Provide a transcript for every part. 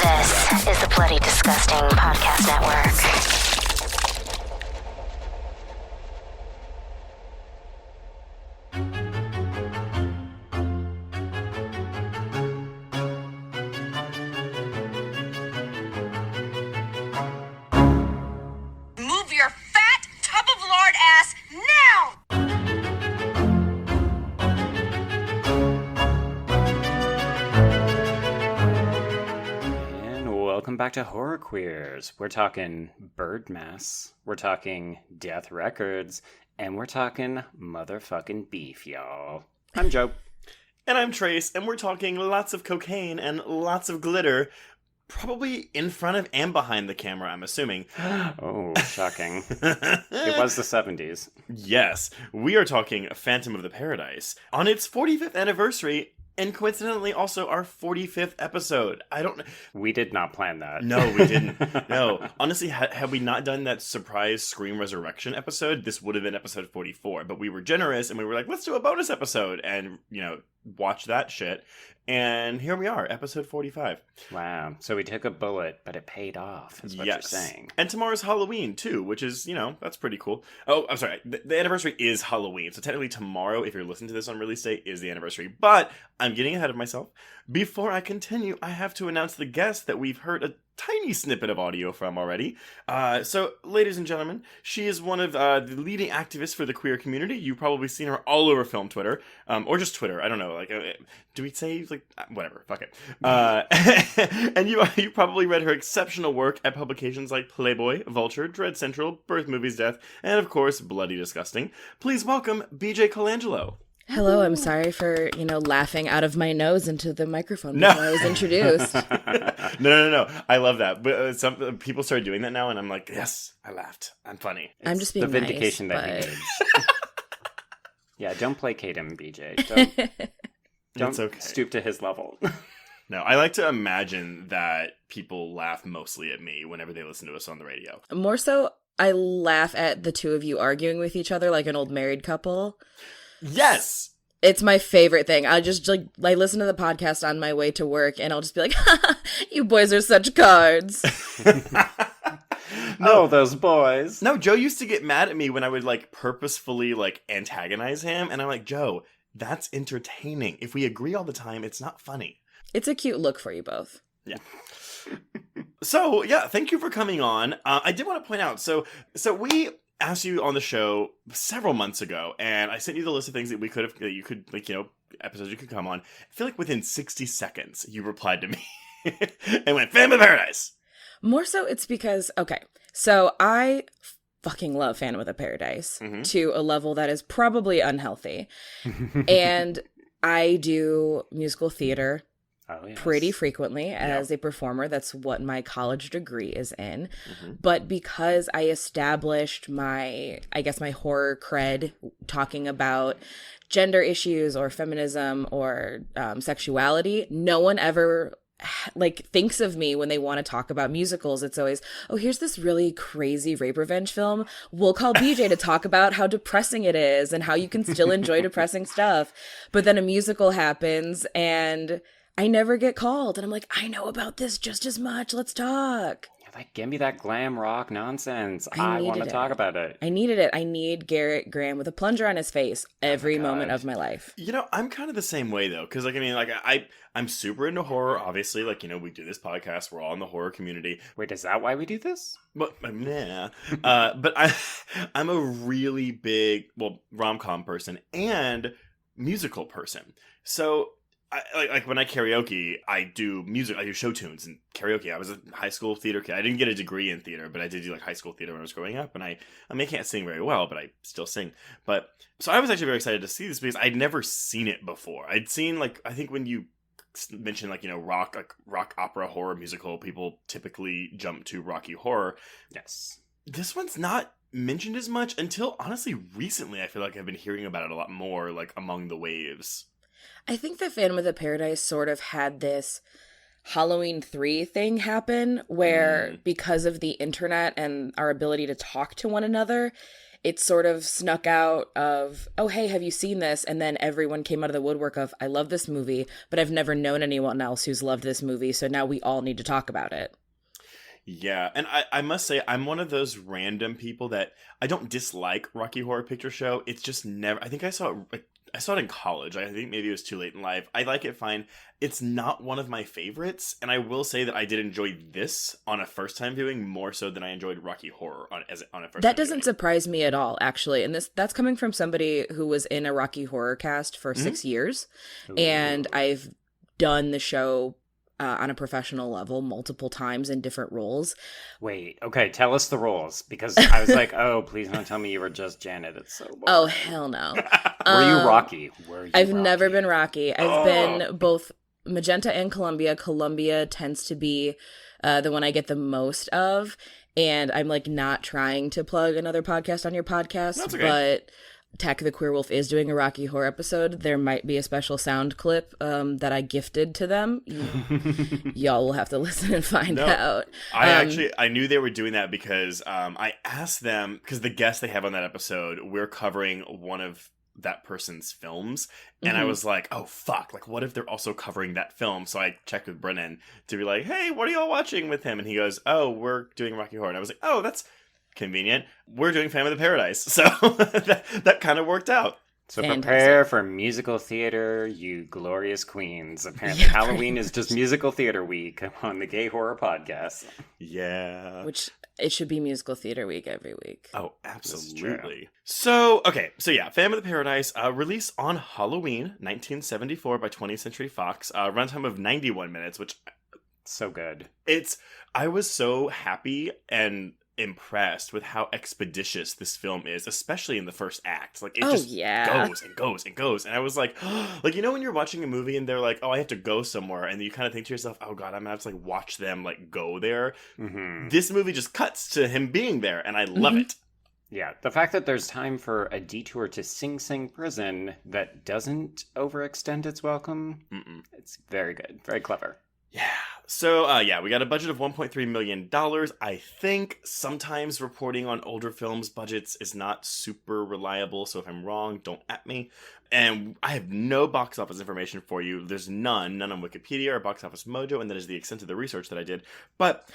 This is the Bloody Disgusting Podcast Network. Move your fat tub of lard ass now! Welcome back to Horror Queers. We're talking bird mess, we're talking death records, and we're talking motherfucking beef, y'all. I'm Joe. And I'm Trace, and we're talking lots of cocaine and lots of glitter, probably in front of and behind the camera, I'm assuming. Oh, shocking. It was the 70s. Yes, we are talking Phantom of the Paradise on its 45th anniversary. And coincidentally, also our 45th episode. We did not plan that. No, we didn't. No. Honestly, had we not done that surprise Scream Resurrection episode, this would have been episode 44. But we were generous, and we were like, let's do a bonus episode. And, watch that shit. And here we are, episode 45. Wow. So we took a bullet, but it paid off, is what you're saying. And tomorrow's Halloween, too, which is, that's pretty cool. Oh, I'm sorry. The anniversary is Halloween. So technically tomorrow, if you're listening to this on release date, is the anniversary. But I'm getting ahead of myself. Before I continue, I have to announce the guest that we've heard a tiny snippet of audio from already. So, ladies and gentlemen, she is one of the leading activists for the queer community. You've probably seen her all over film Twitter, or just Twitter. I don't know. Do we say whatever? Fuck it. And you probably read her exceptional work at publications like Playboy, Vulture, Dread Central, Birth Movies Death, and of course, Bloody Disgusting. Please welcome BJ Colangelo. Hello, I'm sorry for, laughing out of my nose into the microphone before I was introduced. No. I love that. But some people started doing that now, and I'm like, yes, I laughed. I'm funny. I'm just being the vindication nice, that but... he needs. Yeah, don't placate him, BJ. Don't stoop to his level. No, I like to imagine that people laugh mostly at me whenever they listen to us on the radio. More so, I laugh at the two of you arguing with each other like an old married couple. Yes! It's my favorite thing. I just, I listen to the podcast on my way to work, and I'll just be like, you boys are such cards. No, those boys. No, Joe used to get mad at me when I would, purposefully, antagonize him, and I'm like, Joe, that's entertaining. If we agree all the time, it's not funny. It's a cute look for you both. Yeah. So, yeah, thank you for coming on. I did want to point out, so we asked you on the show several months ago, and I sent you the list of things that episodes you could come on. I feel like within 60 seconds, you replied to me and went, Phantom of the Paradise. More so, it's because, so I fucking love Phantom of the Paradise to a level that is probably unhealthy. And I do musical theater pretty frequently as a performer. That's what my college degree is in. But because I established my horror cred talking about gender issues or feminism or sexuality, no one ever thinks of me when they want to talk about musicals. It's always, oh, here's this really crazy rape revenge film. We'll call BJ to talk about how depressing it is and how you can still enjoy depressing stuff. But then a musical happens and I never get called. And I'm like, I know about this just as much. Let's talk. Give me that glam rock nonsense. I want to talk about it. I needed it. I need Gerrit Graham with a plunger on his face every moment of my life. I'm kind of the same way, though. Because, I'm super into horror. Obviously, we do this podcast. We're all in the horror community. Wait, is that why we do this? But, nah. But I'm a really big, rom-com person and musical person. So when I karaoke, I do music. I do show tunes and karaoke. I was a high school theater kid. I didn't get a degree in theater, but I did do high school theater when I was growing up. And I can't sing very well, but I still sing. But so I was actually very excited to see this because I'd never seen it before. I'd seen I think when you mention rock opera horror musical, people typically jump to Rocky Horror. Yes, this one's not mentioned as much until honestly recently. I feel like I've been hearing about it a lot more, among the waves. I think the Phantom of the Paradise sort of had this Halloween 3 thing happen where because of the internet and our ability to talk to one another, it sort of snuck out of, oh, hey, have you seen this? And then everyone came out of the woodwork of, I love this movie, but I've never known anyone else who's loved this movie, so now we all need to talk about it. Yeah, and I must say, I'm one of those random people that I don't dislike Rocky Horror Picture Show. It's just never, I think I saw it in college. I think maybe it was too late in life. I like it fine. It's not one of my favorites, and I will say that I did enjoy this on a first time viewing more so than I enjoyed Rocky Horror on a first time viewing. That doesn't surprise me at all, actually. And that's coming from somebody who was in a Rocky Horror cast for 6 years, and I've done the show on a professional level multiple times in different roles. Wait, okay, tell us the roles, because I was like, oh, please don't tell me you were just Janet. It's so boring. Oh, hell no. Were you Rocky? I've never been Rocky. I've been both Magenta and Columbia. Columbia tends to be the one I get the most of, and I'm like not trying to plug another podcast on your podcast, That's okay. but Attack of the Queer Wolf is doing a Rocky Horror episode. There might be a special sound clip that I gifted to them. Y'all will have to listen and find out. I knew they were doing that because I asked them, because the guest they have on that episode, we're covering one of that person's films, and I was like, oh fuck, like what if they're also covering that film? So I checked with Brennan to be like, hey, what are y'all watching with him? And he goes, oh, we're doing Rocky Horror. And I was like, oh, that's convenient. We're doing Phantom of the Paradise, so that kind of worked out. So Fantastic. prepare for musical theater, you glorious queens. Apparently Halloween is just musical theater week on the Gay Horror Podcast. Yeah. Which it should be musical theater week every week. Oh, absolutely. So yeah, Phantom of the Paradise, released on Halloween, 1974 by 20th Century Fox, runtime of 91 minutes, which... So good. I was so happy and impressed with how expeditious this film is, especially in the first act. Like, it just goes and goes and goes. And I was like, like, you know when you're watching a movie and they're like, oh, I have to go somewhere, and you kind of think to yourself, oh god, I'm gonna have to like watch them like go there. This movie just cuts to him being there, and I love it. Yeah, the fact that there's time for a detour to Sing Sing Prison that doesn't overextend its welcome, it's very good, very clever. Yeah. So, we got a budget of $1.3 million. I think sometimes reporting on older films' budgets is not super reliable, so if I'm wrong, don't at me. And I have no box office information for you. There's none on Wikipedia or Box Office Mojo, and that is the extent of the research that I did. But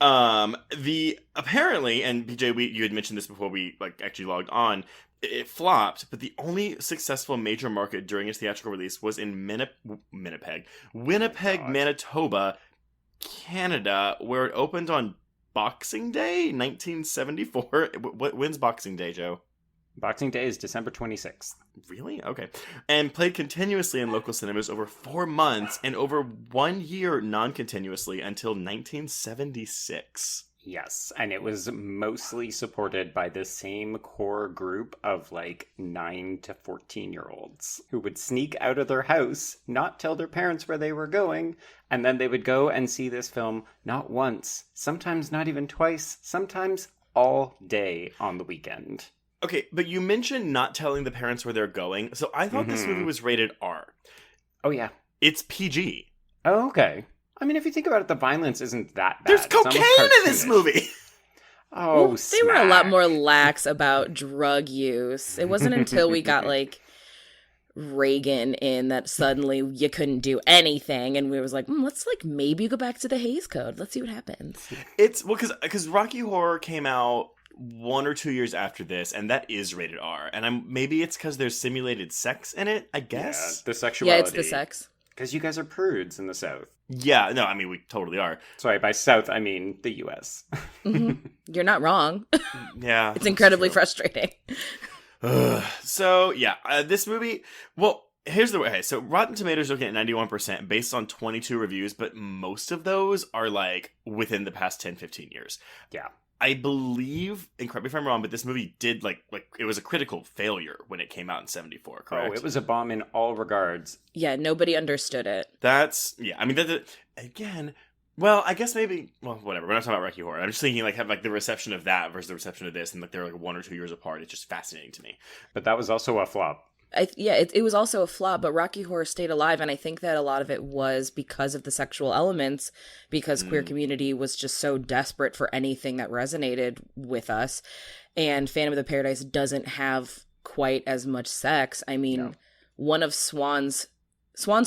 apparently, and BJ, you had mentioned this before we actually logged on, it flopped, but the only successful major market during its theatrical release was in Winnipeg, Manitoba, Canada, where it opened on Boxing Day, 1974. When's Boxing Day, Joe? Boxing Day is December 26th. Really? Okay. And played continuously in local cinemas over 4 months and over 1 year non-continuously until 1976. Yes, and it was mostly supported by the same core group of 9 to 14-year-olds who would sneak out of their house, not tell their parents where they were going, and then they would go and see this film not once, sometimes not even twice, sometimes all day on the weekend. Okay, but you mentioned not telling the parents where they're going, so I thought this movie was rated R. Oh, yeah. It's PG. Oh, okay. I mean, if you think about it, the violence isn't that bad. There's cocaine in this movie! Oh, well, they were a lot more lax about drug use. It wasn't until we got, Reagan in that suddenly you couldn't do anything, and we was like, let's, maybe go back to the Hays Code. Let's see what happens. It's, well, because Rocky Horror came out 1 or 2 years after this, and that is rated R. And maybe it's because there's simulated sex in it, I guess? Yeah, the sexuality. Yeah, it's the sex. Because you guys are prudes in the South. Yeah, no, I mean, we totally are. Sorry, by South, I mean the U.S. You're not wrong. Yeah. It's incredibly frustrating. So, yeah, this movie, well, here's the way. Okay, so Rotten Tomatoes are looking at 91% based on 22 reviews, but most of those are, within the past 10, 15 years. Yeah. I believe, and correct me if I'm wrong, but this movie did, it was a critical failure when it came out in 74, correct? Oh, it was a bomb in all regards. Yeah, nobody understood it. Yeah, I mean, again, well, I guess maybe, well, whatever, we're not talking about Rocky Horror. I'm just thinking, have, the reception of that versus the reception of this, and, they're, 1 or 2 years apart. It's just fascinating to me. But that was also a flop. it was also a flop, but Rocky Horror stayed alive, and I think that a lot of it was because of the sexual elements, because queer community was just so desperate for anything that resonated with us, and Phantom of the Paradise doesn't have quite as much sex. I mean, one of Swan's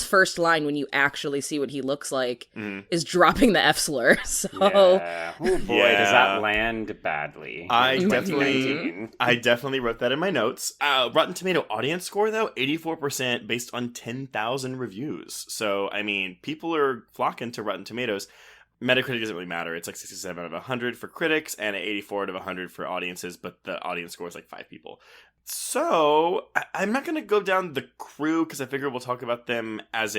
first line, when you actually see what he looks like, is dropping the F slur. So, oh boy, does that land badly? I definitely wrote that in my notes. Rotten Tomato audience score, though, 84% based on 10,000 reviews. So, I mean, people are flocking to Rotten Tomatoes. Metacritic doesn't really matter. It's like 67 out of 100 for critics and 84 out of 100 for audiences, but the audience score is like 5 people. So, I'm not going to go down the crew because I figure we'll talk about them as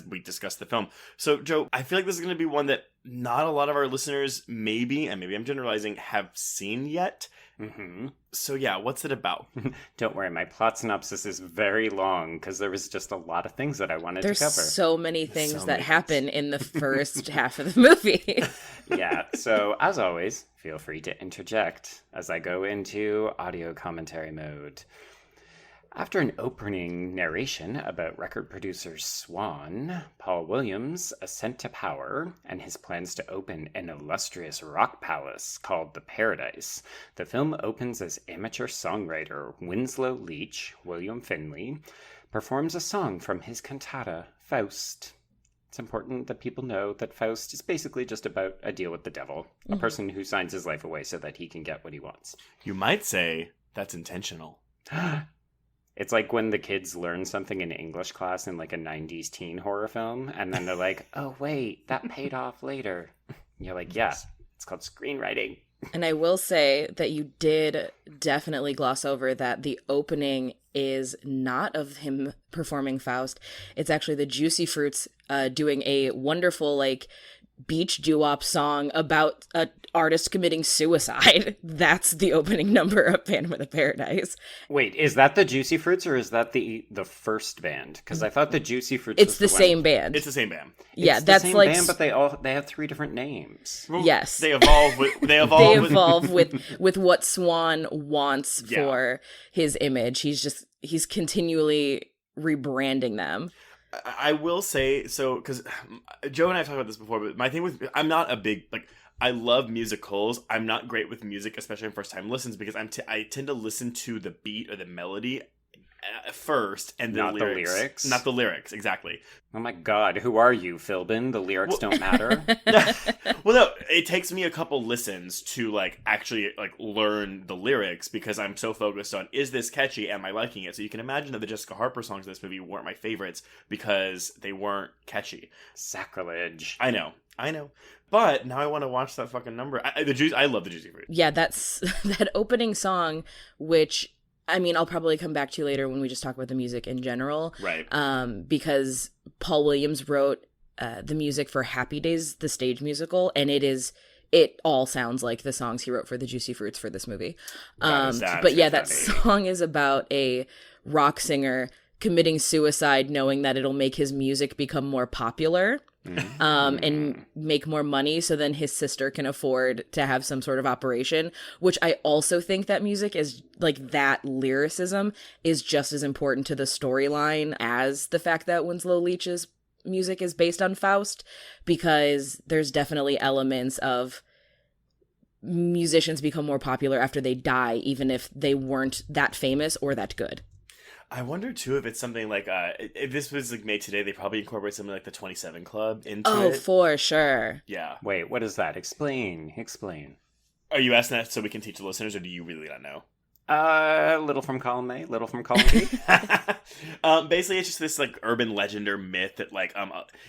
we discuss the film. So, Joe, I feel like this is going to be one that not a lot of our listeners maybe I'm generalizing, have seen yet. Mm-hmm. So, yeah, what's it about? Don't worry, my plot synopsis is very long because there was just a lot of things that I wanted to cover. There's so many things that happen in the first half of the movie. Yeah, so as always, feel free to interject as I go into audio commentary mode. After an opening narration about record producer Swan, Paul Williams' ascent to power, and his plans to open an illustrious rock palace called the Paradise, the film opens as amateur songwriter Winslow Leach, William Finley, performs a song from his cantata, Faust. It's important that people know that Faust is basically just about a deal with the devil, a person who signs his life away so that he can get what he wants. You might say that's intentional. It's like when the kids learn something in English class in like a 90s teen horror film, and then they're like, oh, wait, that paid off later. You're like, yeah, it's called screenwriting. And I will say that you did definitely gloss over that the opening is not of him performing Faust. It's actually the Juicy Fruits doing a wonderful, like, beach doo-wop song about an artist committing suicide. That's the opening number of Phantom of the Paradise. Wait, is that the Juicy Fruits or is that the first band? Because I thought the Juicy Fruits it's was the same band. It's the same band. Yeah, it's that's the same like band, but they have 3 different names. Well, yes, they evolve with what Swan wants for his image. He's continually rebranding them. I will say, so, because Joe and I have talked about this before, but my thing with, I'm not a big, like, I love musicals. I'm not great with music, especially on first-time listens, because I tend to listen to the beat or the melody first, and not the lyrics. Not the lyrics, exactly. Oh my god, who are you, Philbin? The lyrics don't matter? Well, no, it takes me a couple listens to, like, actually, like, learn the lyrics, because I'm so focused on, is this catchy? Am I liking it? So you can imagine that the Jessica Harper songs in this movie weren't my favorites, because they weren't catchy. Sacrilege. I know. But now I want to watch that fucking number. I love the Juicy Fruit. Yeah, that's that opening song, which, I mean, I'll probably come back to later when we just talk about the music in general. Right. Because Paul Williams wrote the music for Happy Days, the stage musical, and it all sounds like the songs he wrote for the Juicy Fruits for this movie. But yeah, that song is about a rock singer committing suicide, knowing that it'll make his music become more popular. And make more money, so then his sister can afford to have some sort of operation, which I also think that music is, like, that lyricism is just as important to the storyline as the fact that Winslow Leach's music is based on Faust, because there's definitely elements of musicians become more popular after they die, even if they weren't that famous or that good. I wonder, too, if it's something like, if this was like made today, they probably incorporate something like the 27 Club into it. Oh, for sure. Yeah. Wait, what is that? Explain. Are you asking that so we can teach the listeners, or do you really not know? Little from column A, little from column B. Basically, it's just this, like, urban legend or myth that, like,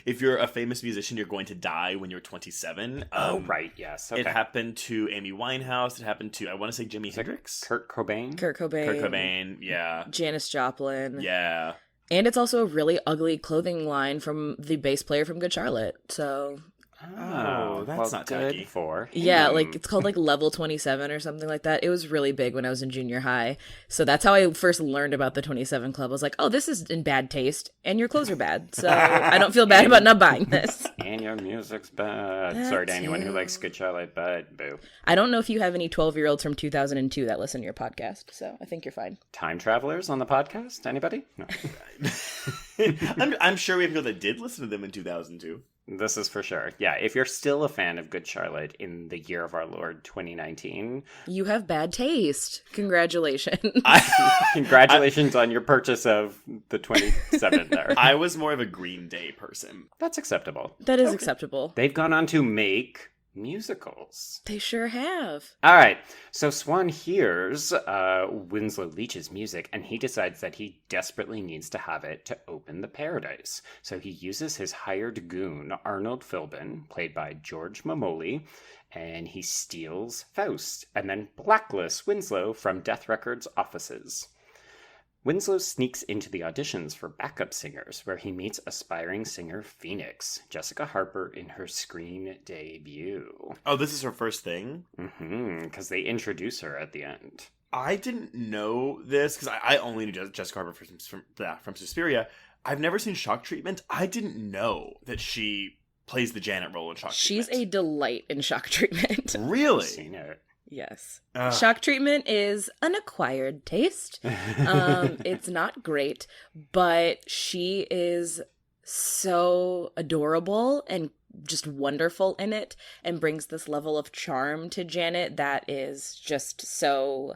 if you're a famous musician, you're going to die when you're 27. Oh, right, yes. Okay. It happened to Amy Winehouse. It happened to, I want to say, Jimi Hendrix. Kurt Cobain, yeah. Janis Joplin. Yeah. And it's also a really ugly clothing line from the bass player from Good Charlotte, so... Oh, that's not good tacky. for Yeah, him. like it's called like Level 27 or something like that. It was really big when I was in junior high. So that's how I first learned about the 27 Club. I was like, oh, this is in bad taste and your clothes are bad. So I don't feel bad about not buying this. And your music's bad. Sorry to anyone who likes Good Charlotte, but boo. I don't know if you have any 12-year-olds from 2002 that listen to your podcast. So I think you're fine. Time travelers on the podcast? Anybody? No. I'm sure we have people that did listen to them in 2002. This is for sure. Yeah, if you're still a fan of Good Charlotte in the year of our Lord 2019, You have bad taste. Congratulations. congratulations on your purchase of the 27 there. I was more of a Green Day person. That's acceptable. That is acceptable. They've gone on to make musicals. They sure have. All right, so Swan hears Winslow Leach's music, and he decides that he desperately needs to have it to open the paradise. So he uses his hired goon, Arnold Philbin, played by George Mamoli, and he steals Faust, and then blacklists Winslow from Death Record's offices. Winslow sneaks into the auditions for backup singers, where he meets aspiring singer Phoenix, Jessica Harper, in her screen debut. Oh, this is her first thing? Because they introduce her at the end. I didn't know this, because I only knew Jessica Harper from Suspiria. I've never seen Shock Treatment. I didn't know that she plays the Janet role in Shock She's a Treatment. delight in Shock Treatment. Really? Seen it. Yes. Ugh. Shock Treatment is an acquired taste. It's not great, but she is so adorable and just wonderful in it and brings this level of charm to Janet that is just so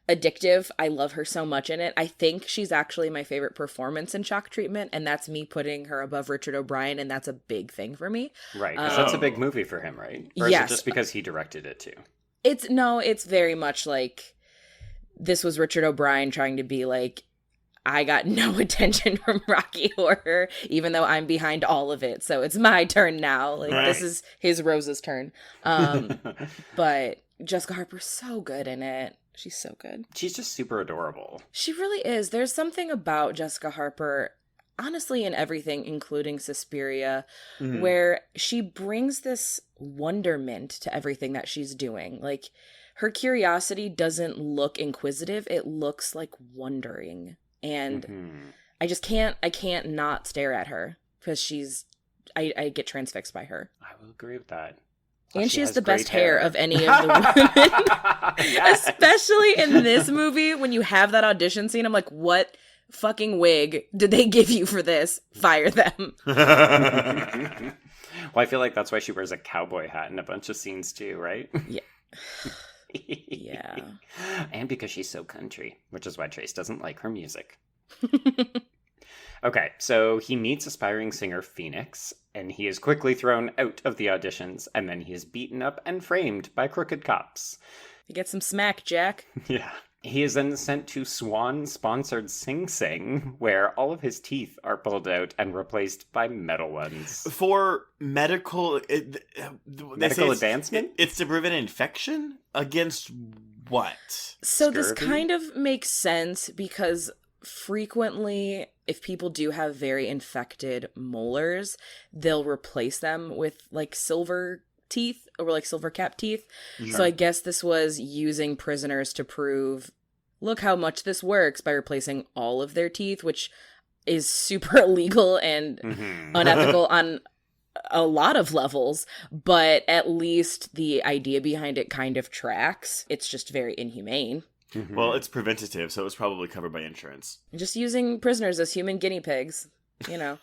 addictive. I love her so much in it. I think she's actually my favorite performance in Shock Treatment, and that's me putting her above Richard O'Brien, and that's a big thing for me. Right, because that's a big movie for him, right? Or Yes. is it just because he directed it too? It's very much like this was Richard O'Brien trying to be like, I got no attention from Rocky Horror, even though I'm behind all of it. So it's my turn now. Like Right. This is his Rose's turn. But Jessica Harper's so good in it. She's so good. She's just super adorable. She really is. There's something about Jessica Harper, honestly, in everything, including Suspiria, where she brings this wonderment to everything that she's doing. Like, her curiosity doesn't look inquisitive. It looks like wondering. And I can't not stare at her because I get transfixed by her. I will agree with that. And she has has the best great hair of any of the women. Yes. Especially in this movie, when you have that audition scene, I'm like, what fucking wig did they give you for this? Fire them. Well, I feel like that's why she wears a cowboy hat in a bunch of scenes too, right? Yeah. Yeah. And because she's so country, which is why Trace doesn't like her music. Okay, so he meets aspiring singer Phoenix, and he is quickly thrown out of the auditions, and then he is beaten up and framed by crooked cops. You get some smack, Jack. Yeah. He is then sent to Swan-sponsored Sing Sing, where all of his teeth are pulled out and replaced by metal ones. For medical... Advancement? It's to prevent infection? Against what? So this Scurvy? kind of makes sense because frequently, if people do have very infected molars, they'll replace them with like silver teeth or like silver cap teeth. So I guess this was using prisoners to prove, look how much this works by replacing all of their teeth, which is super illegal and unethical on a lot of levels, but at least the idea behind it kind of tracks. It's just very inhumane. Well, it's preventative, so it was probably covered by insurance. Just using prisoners as human guinea pigs, you know.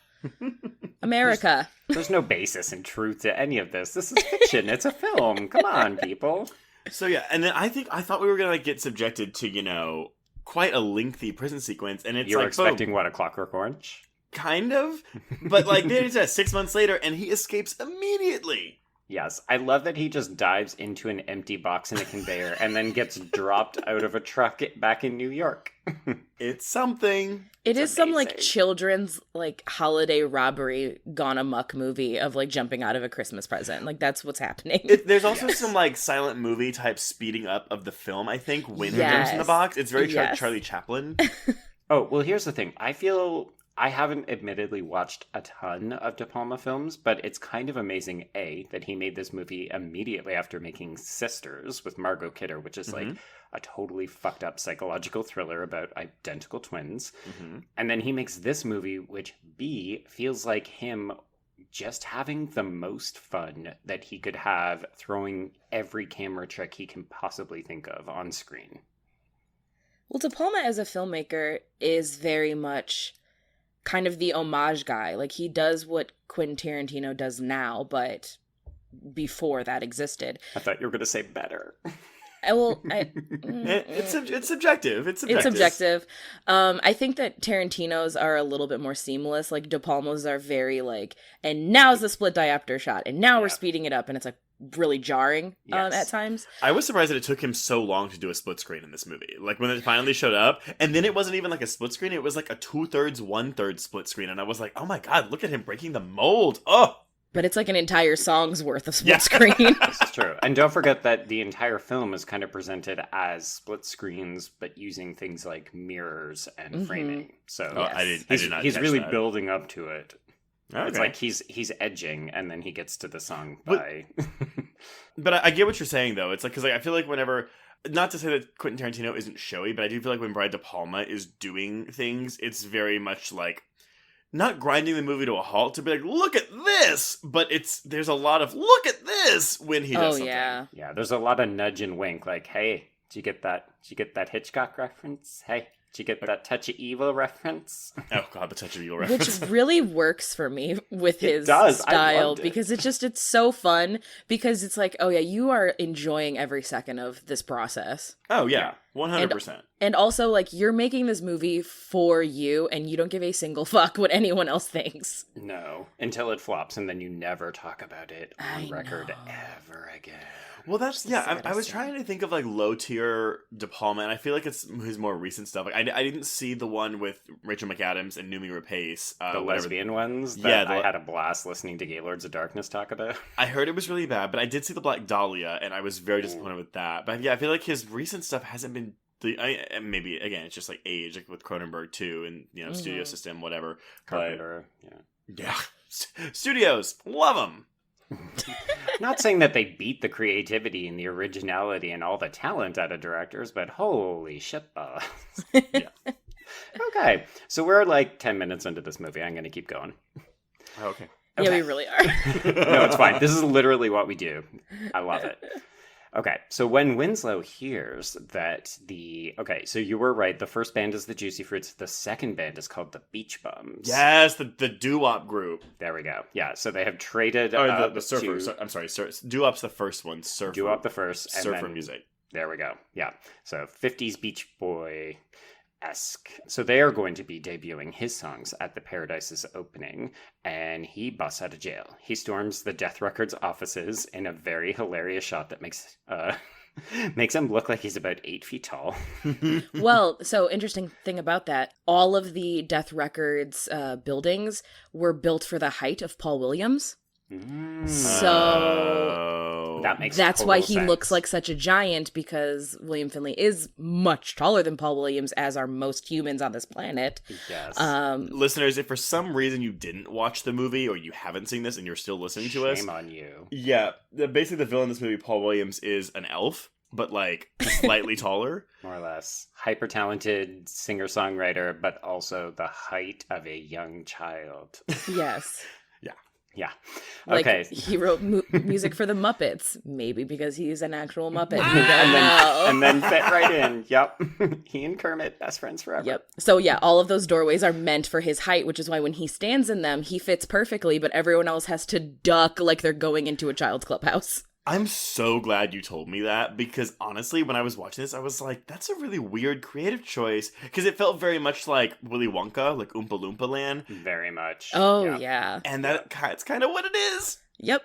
America. There's no basis in truth to any of this. This is fiction. It's a film. Come on, people. So yeah, and then I thought we were gonna get subjected to, quite a lengthy prison sequence, and it's You were like expecting boom, what, a Clockwork Orange? kind of, but like then it's 6 months later, and he escapes immediately. Yes, I love that he just dives into an empty box in a conveyor and then gets dropped out of a truck back in New York. It's something. It is some like amazing. children's like holiday robbery gone amok movie of like jumping out of a Christmas present. Like that's what's happening. There's also some like silent movie type speeding up of the film. I think when he jumps in the Yes. box, it's very Yes. Charlie Chaplin. Oh, well, here's the thing. I feel I haven't admittedly watched a ton of De Palma films, but it's kind of amazing, A, that he made this movie immediately after making Sisters with Margot Kidder, which is like a totally fucked up psychological thriller about identical twins. And then he makes this movie, which, B, feels like him just having the most fun that he could have throwing every camera trick he can possibly think of on screen. Well, De Palma as a filmmaker is very much kind of the homage guy. Like, he does what Quentin Tarantino does now, but before that existed. I thought you were going to say better. It's subjective. It's subjective. I think that Tarantino's are a little bit more seamless. Like, De Palma's are very like, and now's the split diopter shot, and now we're speeding it up, and it's like really jarring at times. I was surprised that it took him so long to do a split screen in this movie. Like, when it finally showed up, and then it wasn't even like a split screen, it was like a 2/3, 1/3 split screen, and I was like, oh my god, look at him breaking the mold. Oh! But it's like an entire song's worth of split screen. This is true. And don't forget that the entire film is kind of presented as split screens, but using things like mirrors and framing. So he's really building up to it. Okay. It's like he's edging, and then he gets to the song by... But I get what you're saying, though. It's like, because I feel like whenever... Not to say that Quentin Tarantino isn't showy, but I do feel like when Brian De Palma is doing things, it's very much like... Not grinding the movie to a halt to be like, look at this! But there's a lot of, look at this! When he does something. Yeah, there's a lot of nudge and wink. Like, hey, did you get that Hitchcock reference? Hey, did you get that Touch of Evil reference? Oh god, the Touch of Evil reference. Which really works for me with his style, because it's so fun, because it's like, oh yeah, you are enjoying every second of this process. Oh yeah, 100%. And also, like, you're making this movie for you, and you don't give a single fuck what anyone else thinks. No, until it flops, and then you never talk about it on record ever again. Well, that's, I was trying to think of, like, low-tier De Palma, and I feel like it's his more recent stuff. Like, I didn't see the one with Rachel McAdams and Noomi Rapace. The lesbian ones that I had a blast listening to Gaylords of Darkness talk about. I heard it was really bad, but I did see the Black Dahlia, and I was very disappointed with that. But yeah, I feel like his recent stuff hasn't been... maybe, again, it's just, like, age, like, with Cronenberg, too, and, studio system, whatever. Carpenter, Yeah. Studios, love them! Not saying that they beat the creativity and the originality and all the talent out of directors, but holy shit balls. Yeah. Okay, so we're like 10 minutes into this movie. I'm going to keep going. Okay. Yeah, we really are. No, it's fine. This is literally what we do. I love it. Okay, so when Winslow hears that so you were right. The first band is the Juicy Fruits. The second band is called the Beach Bums. Yes, the doo-wop group. There we go. Yeah, so they have traded... the Surfers. I'm sorry, doo-wop's the first one. Doo-wop the first. And Surfer then, music. There we go. Yeah, so 50s Beach Boy-esque. So they are going to be debuting his songs at the Paradise's opening, and he busts out of jail. He storms the Death Records offices in a very hilarious shot that makes him look like he's about 8 feet tall. Well, so interesting thing about that, all of the Death Records buildings were built for the height of Paul Williams. So that's why he looks like such a giant, because William Finley is much taller than Paul Williams, as are most humans on this planet. Yes. Listeners, if for some reason you didn't watch the movie or you haven't seen this and you're still listening to us, shame on you. Yeah, basically the villain in this movie, Paul Williams, is an elf, but like slightly taller. More or less. Hyper talented singer-songwriter, but also the height of a young child. Yes. Yeah. Like, okay. He wrote music for the Muppets, maybe because he's an actual Muppet. and then fit right in. Yep. He and Kermit, best friends forever. Yep. So yeah, all of those doorways are meant for his height, which is why when he stands in them, he fits perfectly, but everyone else has to duck like they're going into a child's clubhouse. I'm so glad you told me that, because honestly, when I was watching this, I was like, that's a really weird creative choice, because it felt very much like Willy Wonka, like Oompa Loompa Land. Very much. Oh, yeah. And that's kind of what it is. Yep,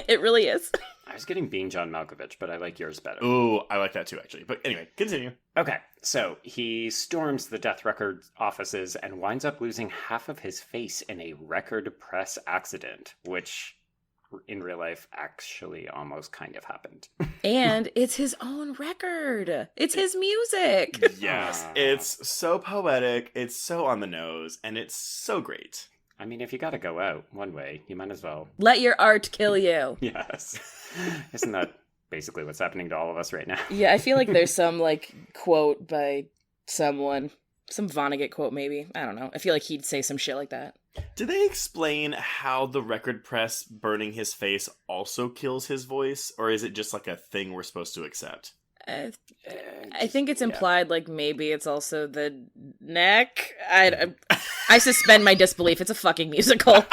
it really is. I was getting Being John Malkovich, but I like yours better. Oh, I like that too, actually. But anyway, continue. Okay, so he storms the Death Records offices and winds up losing half of his face in a record press accident, which... in real life actually almost kind of happened. And it's his own record. It's his music. Yes, it's so poetic, it's so on the nose, and it's so great. I mean, if you gotta go out one way, you might as well. Let your art kill you. Yes. Isn't that basically what's happening to all of us right now? Yeah, I feel like there's some, like, quote by someone. Some Vonnegut quote, maybe. I don't know. I feel like he'd say some shit like that. Did they explain how the record press burning his face also kills his voice? Or is it just like a thing we're supposed to accept? I think it's implied, like, maybe it's also the neck. I suspend my disbelief. It's a fucking musical.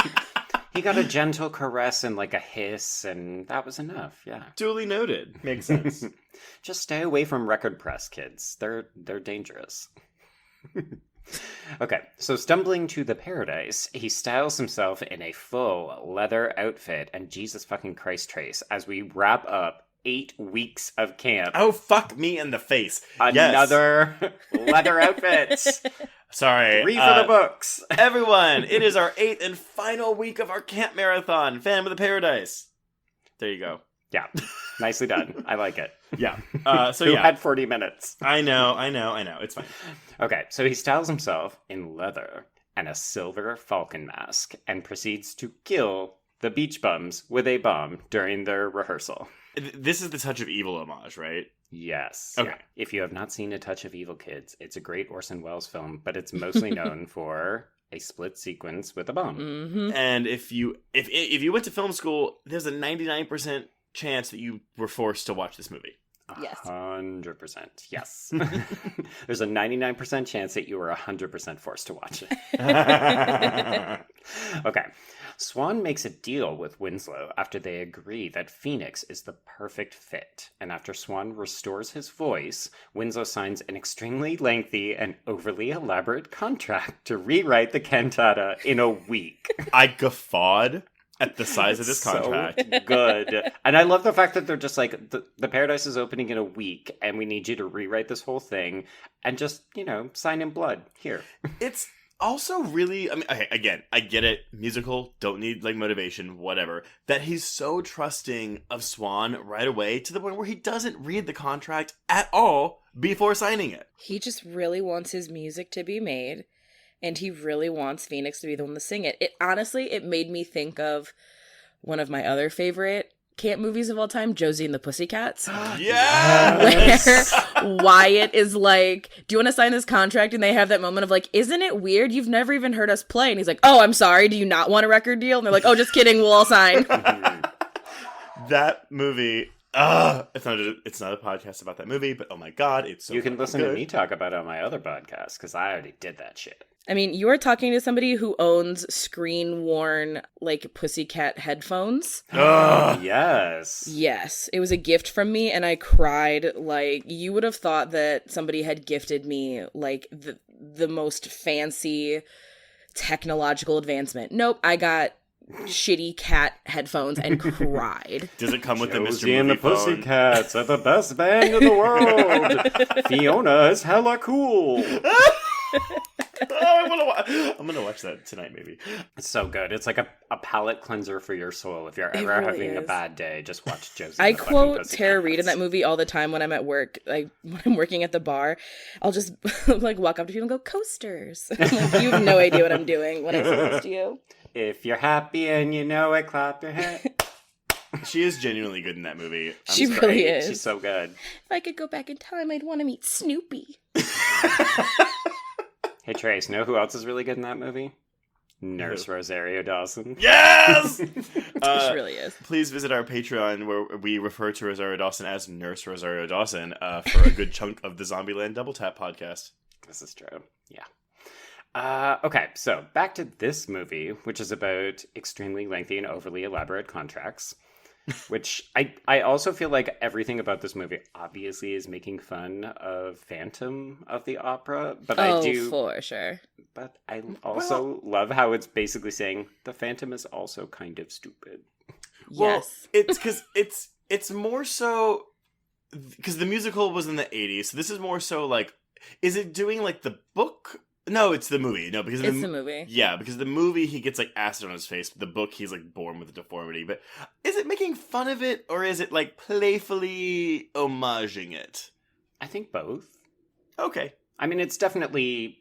He got a gentle caress and like a hiss, and that was enough. Yeah. Duly noted. Makes sense. Just stay away from record press, kids. They're dangerous. Okay, so stumbling to the paradise, he styles himself in a full leather outfit and Jesus fucking Christ trace as we wrap up 8 weeks of camp. Oh, fuck me in the face. Another leather outfits. Sorry. 3 for the books. Everyone, it is our 8th and final week of our camp marathon, Phantom of the Paradise. There you go. Yeah, nicely done. I like it. Yeah. Who had 40 minutes? I know. It's fine. Okay, so he styles himself in leather and a silver falcon mask and proceeds to kill the beach bums with a bomb during their rehearsal. This is the Touch of Evil homage, right? Yes. Okay. Yeah. If you have not seen A Touch of Evil, kids, it's a great Orson Welles film, but it's mostly known for a split sequence with a bomb. Mm-hmm. And if you went to film school, there's a 99% chance that you were forced to watch this movie. Yes. 100%. Yes. There's a 99% chance that you were 100% forced to watch it. Okay. Swan makes a deal with Winslow after they agree that Phoenix is the perfect fit. And after Swan restores his voice, Winslow signs an extremely lengthy and overly elaborate contract to rewrite the cantata in a week. I guffawed at the size of this contract. So good. And I love the fact that they're just like, the Paradise is opening in a week, and we need you to rewrite this whole thing, and just, sign in blood. Here. It's also really, I mean, okay, again, I get it. Musical, don't need, motivation, whatever. That he's so trusting of Swan right away to the point where he doesn't read the contract at all before signing it. He just really wants his music to be made. And he really wants Phoenix to be the one to sing it. It made me think of one of my other favorite camp movies of all time, Josie and the Pussycats. Yes! Where Wyatt is like, do you want to sign this contract? And they have that moment of like, isn't it weird? You've never even heard us play. And he's like, oh, I'm sorry. Do you not want a record deal? And they're like, oh, just kidding. We'll all sign. That movie... it's not a podcast about that movie, but oh my god, it's so You can listen good. to me talk about it on my other podcast, because I already did that shit. I mean, you are talking to somebody who owns screen-worn, Pussycat headphones. Yes. Yes. It was a gift from me, and I cried. You would have thought that somebody had gifted me, the most fancy technological advancement. Nope, I got shitty cat headphones and cried. Does it come with the Mr. Josie and the Movie phone? Pussycats are the best band in the world. Fiona is hella cool. I'm gonna watch that tonight, maybe. It's so good. It's like a palate cleanser for your soul. If you're ever really having a is. bad day, just watch Josie. I and the fucking quote Pussycats. Tara Reid in that movie all the time when I'm at work. When I'm working at the bar, I'll just walk up to people and go, coasters. I'm like, you have no idea what I'm doing when I say this to you. If you're happy and you know it, clap your hands. She is genuinely good in that movie. She really is. She's so good. If I could go back in time, I'd want to meet Snoopy. Hey, Trace, know who else is really good in that movie? Nurse Rosario Dawson. Yes! She really is. Please visit our Patreon where we refer to Rosario Dawson as Nurse Rosario Dawson for a good chunk of the Zombieland Double Tap podcast. This is true. Yeah. Okay, so back to this movie, which is about extremely lengthy and overly elaborate contracts, which I also feel like everything about this movie obviously is making fun of Phantom of the Opera, but I do... for sure. But I also love how it's basically saying the Phantom is also kind of stupid. Yes. Well, it's because it's more so... Because the musical was in the 80s, so this is more so is it doing the book No, it's the movie. No, because It's the movie. Yeah, because the movie he gets like acid on his face. The book he's like born with a deformity. But is it making fun of it or is it like playfully homaging it? I think both. Okay. I mean, it's definitely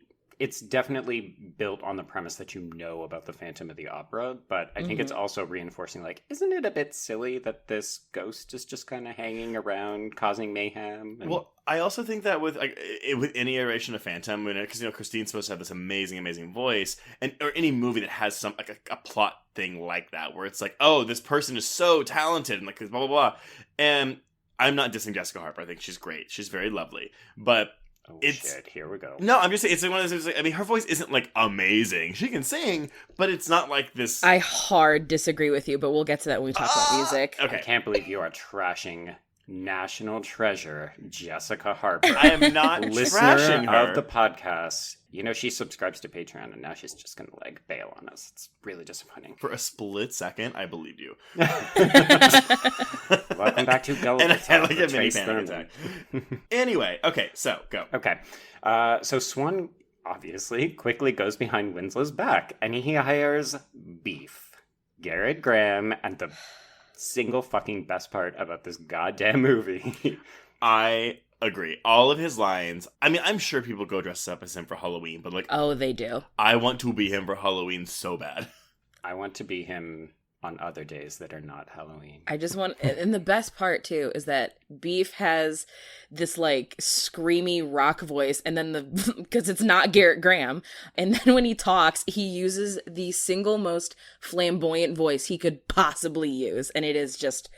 built on the premise that you know about the Phantom of the Opera, but I think it's also reinforcing, like, isn't it a bit silly that this ghost is just kind of hanging around, causing mayhem? And... Well, I also think that with with any iteration of Phantom, because Christine's supposed to have this amazing voice, or any movie that has some like a plot thing like that, where it's like, oh, this person is so talented and like blah blah blah, and I'm not dissing Jessica Harper. I think she's great. She's very lovely, but. Oh, shit, here we go. No, I'm just saying, it's like one of those, I mean, her voice isn't, like, amazing. She can sing, but it's not like this... I hard disagree with you, but we'll get to that when we talk about music. Okay. I can't believe you are trashing national treasure Jessica Harper. I am not listener trashing her. Of the podcast. You know, she subscribes to Patreon, and now she's just going to, like, bail on us. It's really disappointing. For a split second, I believed you. Welcome back to Gullible. And I had, like, a mini panic attack. Anyway, okay, so, go. Okay. So Swan, obviously, quickly goes behind Winslow's back, and he hires Beef, Gerrit Graham, and the single fucking best part about this goddamn movie. I agree. All of his lines. I mean, I'm sure people go dress up as him for Halloween, but like, oh, they do. I want to be him for Halloween so bad. I want to be him on other days that are not Halloween. I just want, and the best part too is that Beef has this like screamy rock voice, and then because it's not Gerrit Graham, and then when he talks, he uses the single most flamboyant voice he could possibly use, and it is just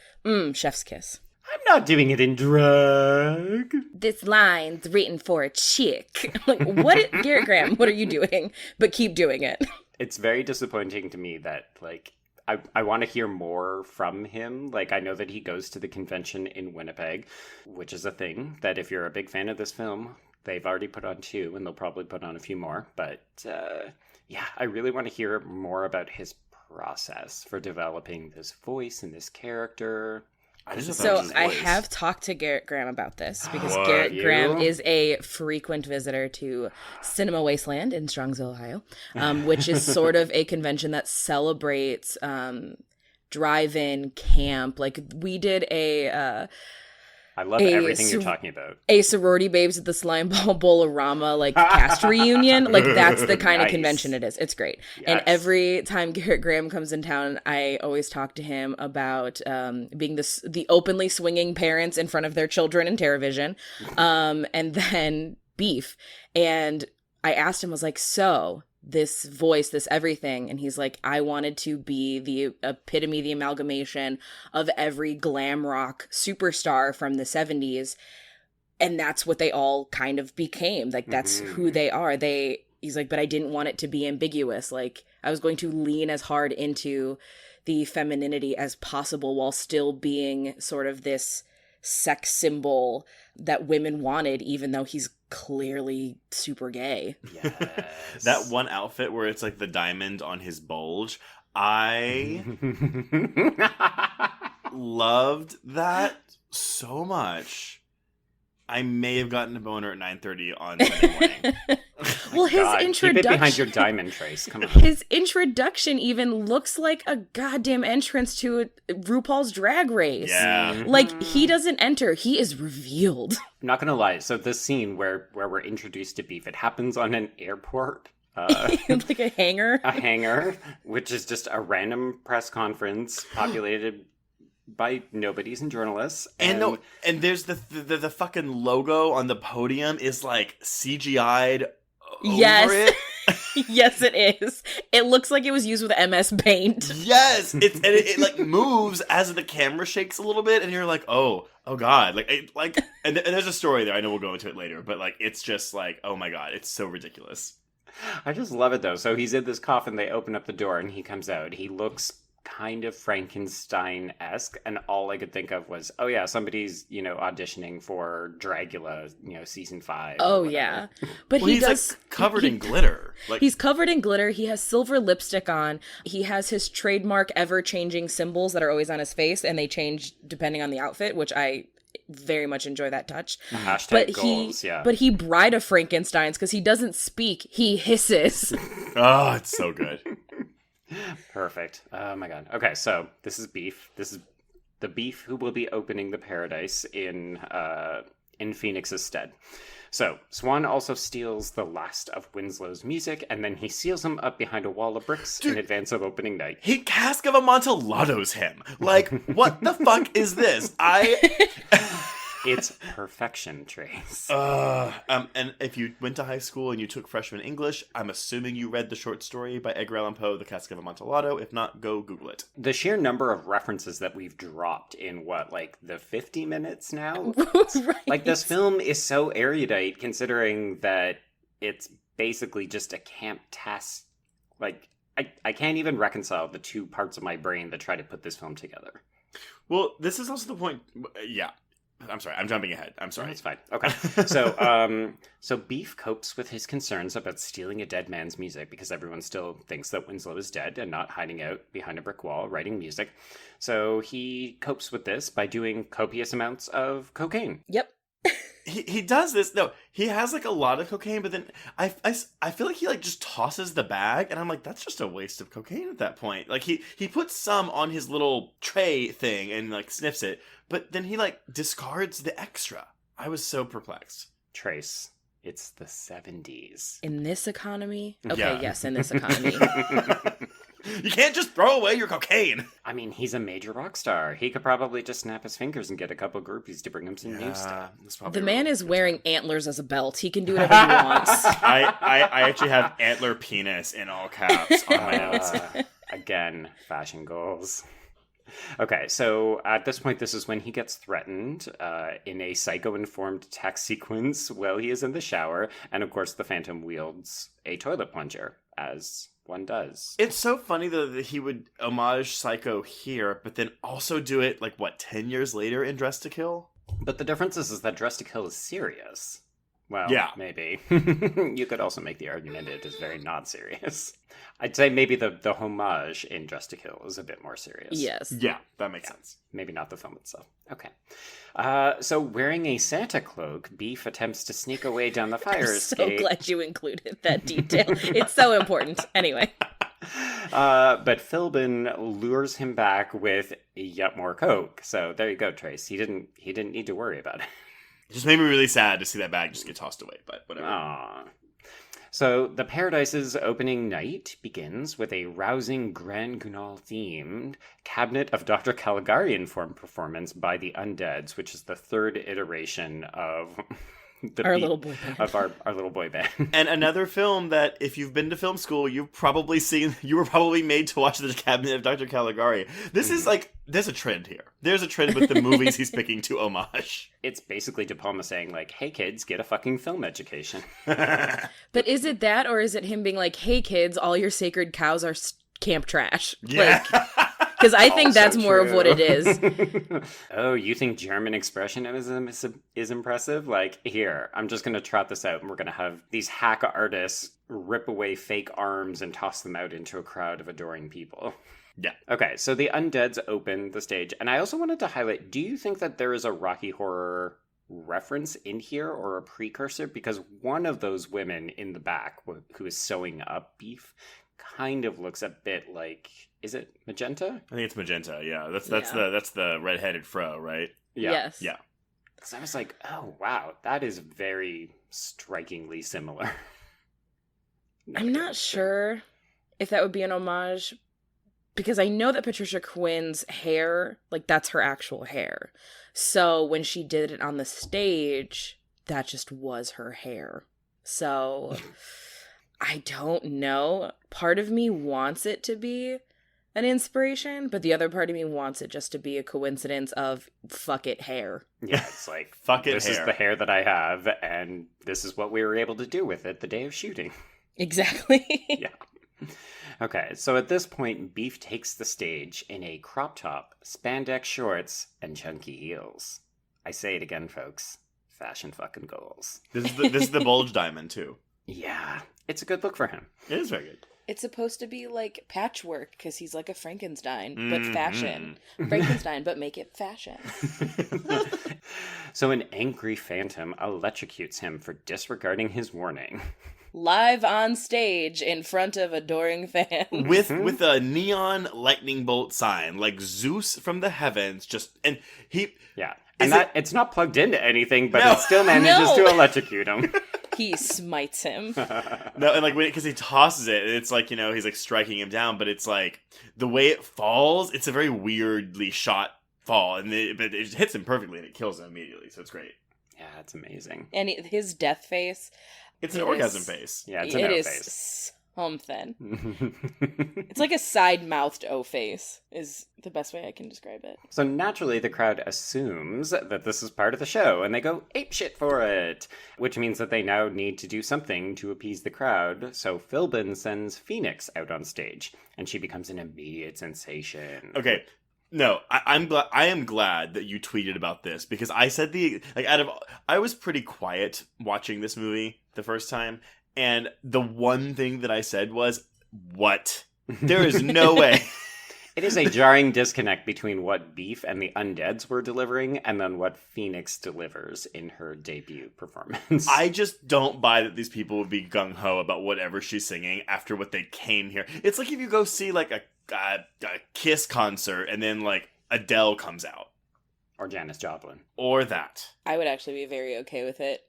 chef's kiss. I'm not doing it in drag. This line's written for a chick. Like, Gerrit Graham, what are you doing? But keep doing it. It's very disappointing to me that, like, I want to hear more from him. Like, I know that he goes to the convention in Winnipeg, which is a thing that if you're a big fan of this film, they've already put on 2, and they'll probably put on a few more. But, yeah, I really want to hear more about his process for developing this voice and this character. So I have talked to Gerrit Graham about this because Gerrit Graham is a frequent visitor to Cinema Wasteland in Strongsville, Ohio, which is sort of a convention that celebrates drive-in camp. Like, we did I love everything you're talking about. A sorority babes at the slime ball bowl-orama, like, cast reunion. Like, that's the kind of convention it is. It's great. Yes. And every time Gerrit Graham comes in town, I always talk to him about being the openly swinging parents in front of their children in TerraVision. And then Beef. And I asked him, I was like, so... this voice, this everything. And he's like, I wanted to be the epitome, the amalgamation of every glam rock superstar from the 70s. And that's what they all kind of became. Like, that's who they are. He's like, but I didn't want it to be ambiguous. Like, I was going to lean as hard into the femininity as possible while still being sort of this sex symbol that women wanted, even though he's clearly super gay. Yes. That one outfit where it's like the diamond on his bulge, I loved that so much. I may have gotten a boner at 9:30 on Sunday morning. Well, his introduction... Keep it behind your diamond trace. Come on. His introduction even looks like a goddamn entrance to RuPaul's Drag Race. Yeah. Like, he doesn't enter. He is revealed. I'm not gonna lie. So this scene where we're introduced to Beef, it happens on an airport. Like a hangar? A hangar, which is just a random press conference populated... by nobodies and journalists. And there's the fucking logo on the podium is like CGI'd over it. Yes, it is. It looks like it was used with MS Paint. Yes, it like moves as the camera shakes a little bit, and you're like, oh god, and there's a story there. I know we'll go into it later, but like it's just like, oh my god, it's so ridiculous. I just love it though. So he's in this coffin. They open up the door, and he comes out. He looks kind of Frankenstein-esque, and all I could think of was, oh yeah, somebody's, auditioning for Dragula, season 5. Oh yeah. But well, he's like covered in glitter. Like, he's covered in glitter. He has silver lipstick on. He has his trademark ever-changing symbols that are always on his face, and they change depending on the outfit, which I very much enjoy that touch. Hashtag goals, yeah. But he Bride of Frankenstein's because he doesn't speak, he hisses. Oh, it's so good. Perfect. Oh my god. Okay, so this is Beef. This is the Beef who will be opening the Paradise in Phoenix's stead. So, Swan also steals the last of Winslow's music, and then he seals him up behind a wall of bricks in advance of opening night. He Cask of Amontillato's him. Like, what the fuck is this? It's perfection, Trace. And if you went to high school and you took freshman English, I'm assuming you read the short story by Edgar Allan Poe, The Cask of Amontillado. If not, go Google it. The sheer number of references that we've dropped in, the 50 minutes now? Right. Like, this film is so erudite, considering that it's basically just a camp task. Like, I can't even reconcile the two parts of my brain that try to put this film together. Well, this is also the point. Yeah. I'm sorry. I'm jumping ahead. I'm sorry. It's fine. Okay. So Beef copes with his concerns about stealing a dead man's music because everyone still thinks that Winslow is dead and not hiding out behind a brick wall writing music. So he copes with this by doing copious amounts of cocaine. Yep. He does this. No, he has like a lot of cocaine, but then I feel like he like just tosses the bag, and I'm like, that's just a waste of cocaine at that point. Like he puts some on his little tray thing and like sniffs it, but then he like discards the extra. I was so perplexed. Trace, it's the 70s. In this economy? Okay, Yeah. yes, in this economy. You can't just throw away your cocaine. I mean, he's a major rock star. He could probably just snap his fingers and get a couple groupies to bring him some new stuff. The man is wearing antlers as a belt. He can do whatever he wants. I actually have antler penis in all caps on my notes. Again, fashion goals. Okay, so at this point, this is when he gets threatened in a psycho-informed text sequence while he is in the shower. And of course, the Phantom wields a toilet plunger, as one does. It's so funny though that he would homage Psycho here, but then also do it 10 years later in Dress to Kill? But the difference is that Dress to Kill is serious. Well, yeah. Maybe. You could also make the argument it is very not serious. I'd say maybe the homage in Dress to Kill is a bit more serious. Yes. Yeah, that makes sense. Maybe not the film itself. Okay. So wearing a Santa cloak, Beef attempts to sneak away down the fire escape. So glad you included that detail. It's so important. Anyway. But Philbin lures him back with yet more coke. So there you go, Trace. He didn't need to worry about it. It just made me really sad to see that bag just get tossed away, but whatever. Aww. So the Paradise's opening night begins with a rousing Grand Guignol-themed Cabinet of Dr. Caligari-informed performance by the Undeads, which is the third iteration of little boy band. Of our little boy band. And another film that, if you've been to film school, you've probably seen, you were probably made to watch The Cabinet of Dr. Caligari. This is there's a trend here. There's a trend with the movies he's picking to homage. It's basically De Palma saying, hey kids, get a fucking film education. But is it that, or is it him being like, hey kids, all your sacred cows are camp trash? Yeah. Because I think that's more of what it is. Oh, you think German expressionism is impressive? Here, I'm just going to trot this out, and we're going to have these hack artists rip away fake arms and toss them out into a crowd of adoring people. Yeah. Okay, so the Undeads open the stage, and I also wanted to highlight, do you think that there is a Rocky Horror reference in here or a precursor? Because one of those women in the back who is sewing up Beef kind of looks a bit like, is it Magenta? I think it's Magenta. Yeah, that's the redheaded fro, right? Yeah. Yes. Yeah. Because I was like, oh wow, that is very strikingly similar. I'm not sure if that would be an homage, because I know that Patricia Quinn's hair, that's her actual hair. So when she did it on the stage, that just was her hair. So I don't know. Part of me wants it to be an inspiration, but the other part of me wants it just to be a coincidence of fuck it hair. Yeah, it's fuck it this hair. Is the hair that I have, and this is what we were able to do with it the day of shooting. Exactly. Yeah. Okay, so at this point, Beef takes the stage in a crop top, spandex shorts, and chunky heels. I say it again, folks. Fashion fucking goals. This is the bulge diamond too. Yeah, it's a good look for him. It is very good. It's supposed to be like patchwork because he's like a Frankenstein, but fashion. Frankenstein, but make it fashion. So an angry phantom electrocutes him for disregarding his warning. Live on stage in front of adoring fans. With a neon lightning bolt sign, like Zeus from the heavens, Yeah. And it's not plugged into anything, but it still manages to electrocute him. He smites him. No, and like because he tosses it, it's like, you know, he's like striking him down, but it's like the way it falls, it's a very weirdly shot fall, but it hits him perfectly and it kills him immediately. So it's great. Yeah, it's amazing. And his death face. It's an orgasm face. Yeah, it's an O face. Something. It's like a side-mouthed O face is the best way I can describe it. So naturally, the crowd assumes that this is part of the show, and they go apeshit for it, which means that they now need to do something to appease the crowd. So Philbin sends Phoenix out on stage, and she becomes an immediate sensation. Okay. No, I am glad that you tweeted about this, because I said I was pretty quiet watching this movie the first time, and the one thing that I said was, what? There is no way. It is a jarring disconnect between what Beef and the Undeads were delivering and then what Phoenix delivers in her debut performance. I just don't buy that these people would be gung-ho about whatever she's singing after what they came here. It's like if you go see like a Kiss concert and then like Adele comes out. Or Janis Joplin. Or that. I would actually be very okay with it.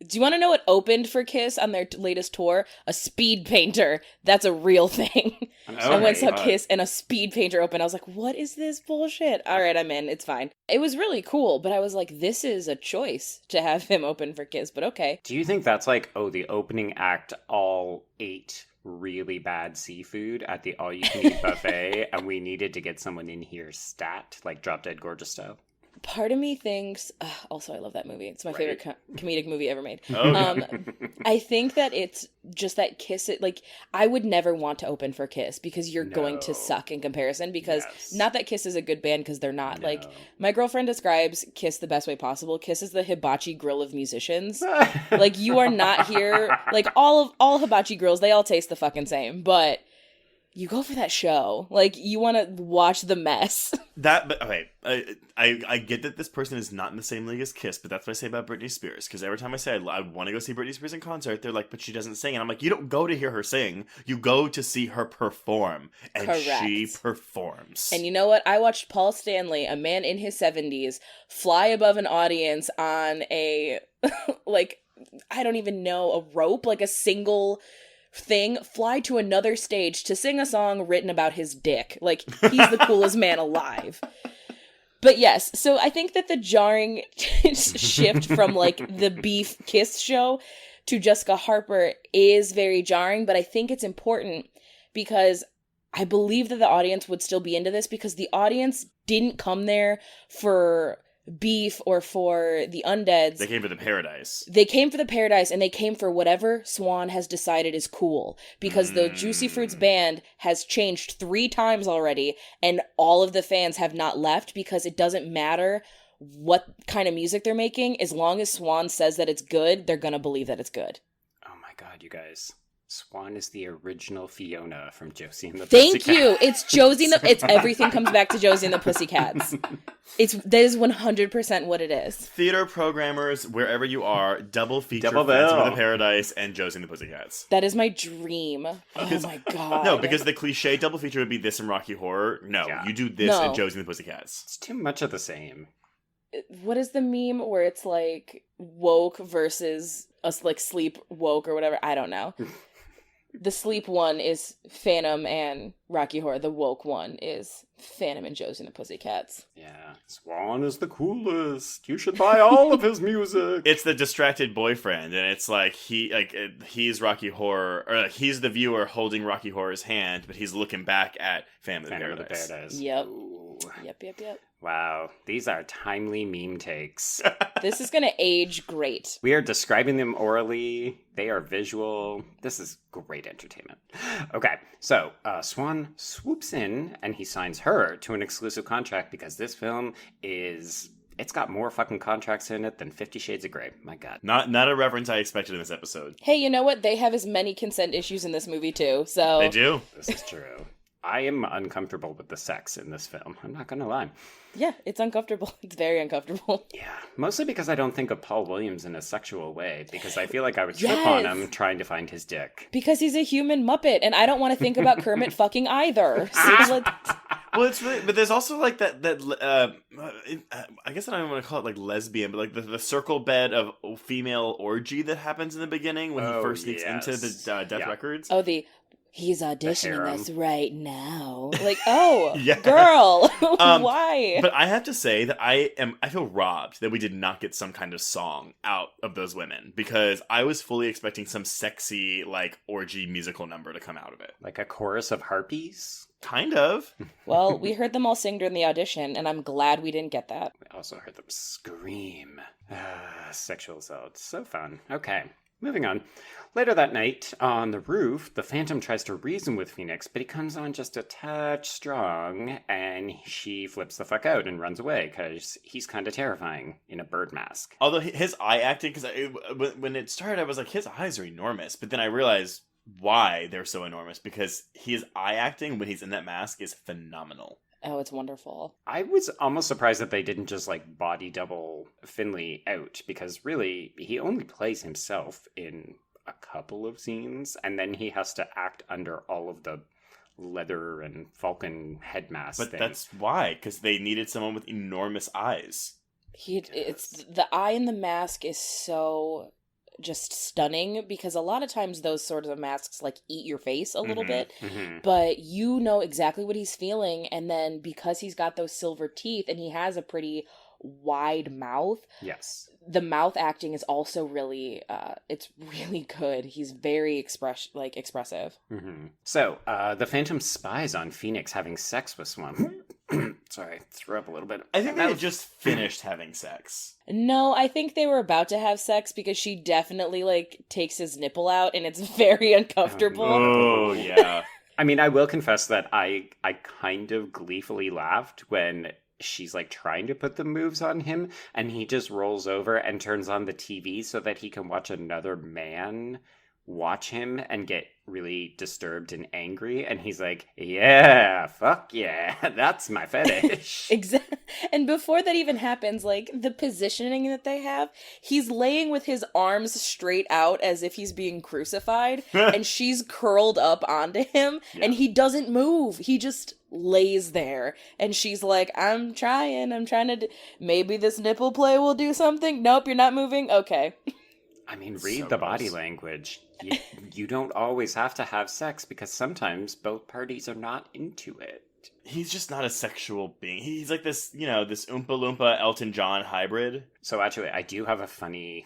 Do you want to know what opened for Kiss on their latest tour? A speed painter. That's a real thing. I went saw Kiss and a speed painter opened. I was like, what is this bullshit? All right, I'm in. It's fine. It was really cool, but I was like, this is a choice to have him open for Kiss, but okay. Do you think that's like, the opening act all ate really bad seafood at the all-you-can-eat buffet, and we needed to get someone in here stat, like Drop Dead Gorgeous style? Part of me thinks, also I love that movie. It's my favorite comedic movie ever made. Okay. I think that it's just that Kiss, I would never want to open for Kiss because you're going to suck in comparison, because not that Kiss is a good band, because they're not. Like, my girlfriend describes Kiss the best way possible. Kiss is the hibachi grill of musicians. Like, you are not here, like all hibachi grills, they all taste the fucking same, but you go for that show. Like, you want to watch the mess. But okay, I get that this person is not in the same league as Kiss, but that's what I say about Britney Spears. Because every time I say I want to go see Britney Spears in concert, they're like, but she doesn't sing. And I'm like, you don't go to hear her sing. You go to see her perform. And Correct. She performs. And you know what? I watched Paul Stanley, a man in his 70s, fly above an audience on a, I don't even know, a rope, like a single thing, fly to another stage to sing a song written about his dick. Like, he's the coolest man alive. But yes, so I think that the jarring shift from like the Beef Kiss show to Jessica Harper is very jarring, but I think it's important because I believe that the audience would still be into this, because the audience didn't come there for Beef or for the Undeads. They came for the Paradise. They came for the Paradise, and they came for whatever Swan has decided is cool, because the Juicy Fruits band has changed 3 times already, and all of the fans have not left, because it doesn't matter what kind of music they're making. As long as Swan says that it's good, they're gonna believe that it's good. Oh my god, you guys. Swan is the original Fiona from Josie and the Thank Pussycats. you. It's Josie and it's everything comes back to Josie and the Pussycats. That is 100% what it is. Theater programmers, wherever you are, double feature Double Phantom bill. of the Paradise and Josie and the Pussycats. That is my dream. Oh my god. No, because the cliche double feature would be this and Rocky Horror. No, Yeah. you do this No. and Josie and the Pussycats. It's too much of the same. What is the meme where it's like woke versus us, like sleep woke or whatever? I don't know. The sleep one is Phantom and Rocky Horror. The woke one is Phantom and Josie and the Pussycats. Yeah. Swan is the coolest. You should buy all of his music. It's the distracted boyfriend, and it's like he's Rocky Horror, or he's the viewer holding Rocky Horror's hand, but he's looking back at Phantom of the Paradise. Yep. Ooh. Yep. Wow. These are timely meme takes. This is gonna age great. We are describing them orally. They are visual. This is great entertainment. Okay, so Swan swoops in and he signs her to an exclusive contract because this film is It's got more fucking contracts in it than 50 Shades of Grey. My God. Not a reference I expected in this episode. Hey, you know what? They have as many consent issues in this movie, too, so... They do. This is true. I am uncomfortable with the sex in this film. I'm not gonna lie. Yeah, it's uncomfortable. It's very uncomfortable. Yeah, mostly because I don't think of Paul Williams in a sexual way, because I feel like I would trip on him trying to find his dick. Because he's a human Muppet, and I don't want to think about Kermit fucking either. So Well, it's really, but there's also like that I guess I don't even want to call it like lesbian, but like the circle bed of female orgy that happens in the beginning when he first sneaks into the Death Records. Oh, he's auditioning us right now. Like, Yeah. girl, why? But I have to say that I feel robbed that we did not get some kind of song out of those women, because I was fully expecting some sexy like orgy musical number to come out of it. Like a chorus of harpies? Kind of. Well, we heard them all sing during the audition, and I'm glad we didn't get that. We also heard them scream. Sexual assault. So fun. Okay. Moving on. Later that night, on the roof, the Phantom tries to reason with Phoenix, but he comes on just a touch strong, and she flips the fuck out and runs away, because he's kind of terrifying in a bird mask. Although his eye acting, because when it started, I was like, his eyes are enormous, but then I realized why they're so enormous, because his eye acting when he's in that mask is phenomenal. Oh, it's wonderful. I was almost surprised that they didn't just, like, body double Finley out, because really, he only plays himself in a couple of scenes, and then he has to act under all of the leather and falcon head masks. But that's why, because they needed someone with enormous eyes. It's the eye in the mask is so just stunning, because a lot of times those sorts of masks like eat your face a little bit, but you know exactly what he's feeling, and then because he's got those silver teeth and he has a pretty wide mouth, the mouth acting is also really it's really good. He's very expressive. So the Phantom spies on Phoenix having sex with Swamp. Sorry, threw up a little bit. I think they had just finished having sex. No, I think they were about to have sex, because she definitely like takes his nipple out, and it's very uncomfortable. Oh yeah. I mean, I will confess that I kind of gleefully laughed when she's like trying to put the moves on him, and he just rolls over and turns on the TV so that he can watch another man watch him and get really disturbed and angry, and he's like, yeah, fuck yeah, that's my fetish. Exactly. And before that even happens, like the positioning that they have, he's laying with his arms straight out as if he's being crucified, and she's curled up onto him, and he doesn't move. He just lays there, and she's like, I'm trying to maybe this nipple play will do something. Nope, you're not moving. Okay. I mean, read the body language. You don't always have to have sex, because sometimes both parties are not into it. He's just not a sexual being. He's like this, this Oompa Loompa Elton John hybrid. So actually, I do have a funny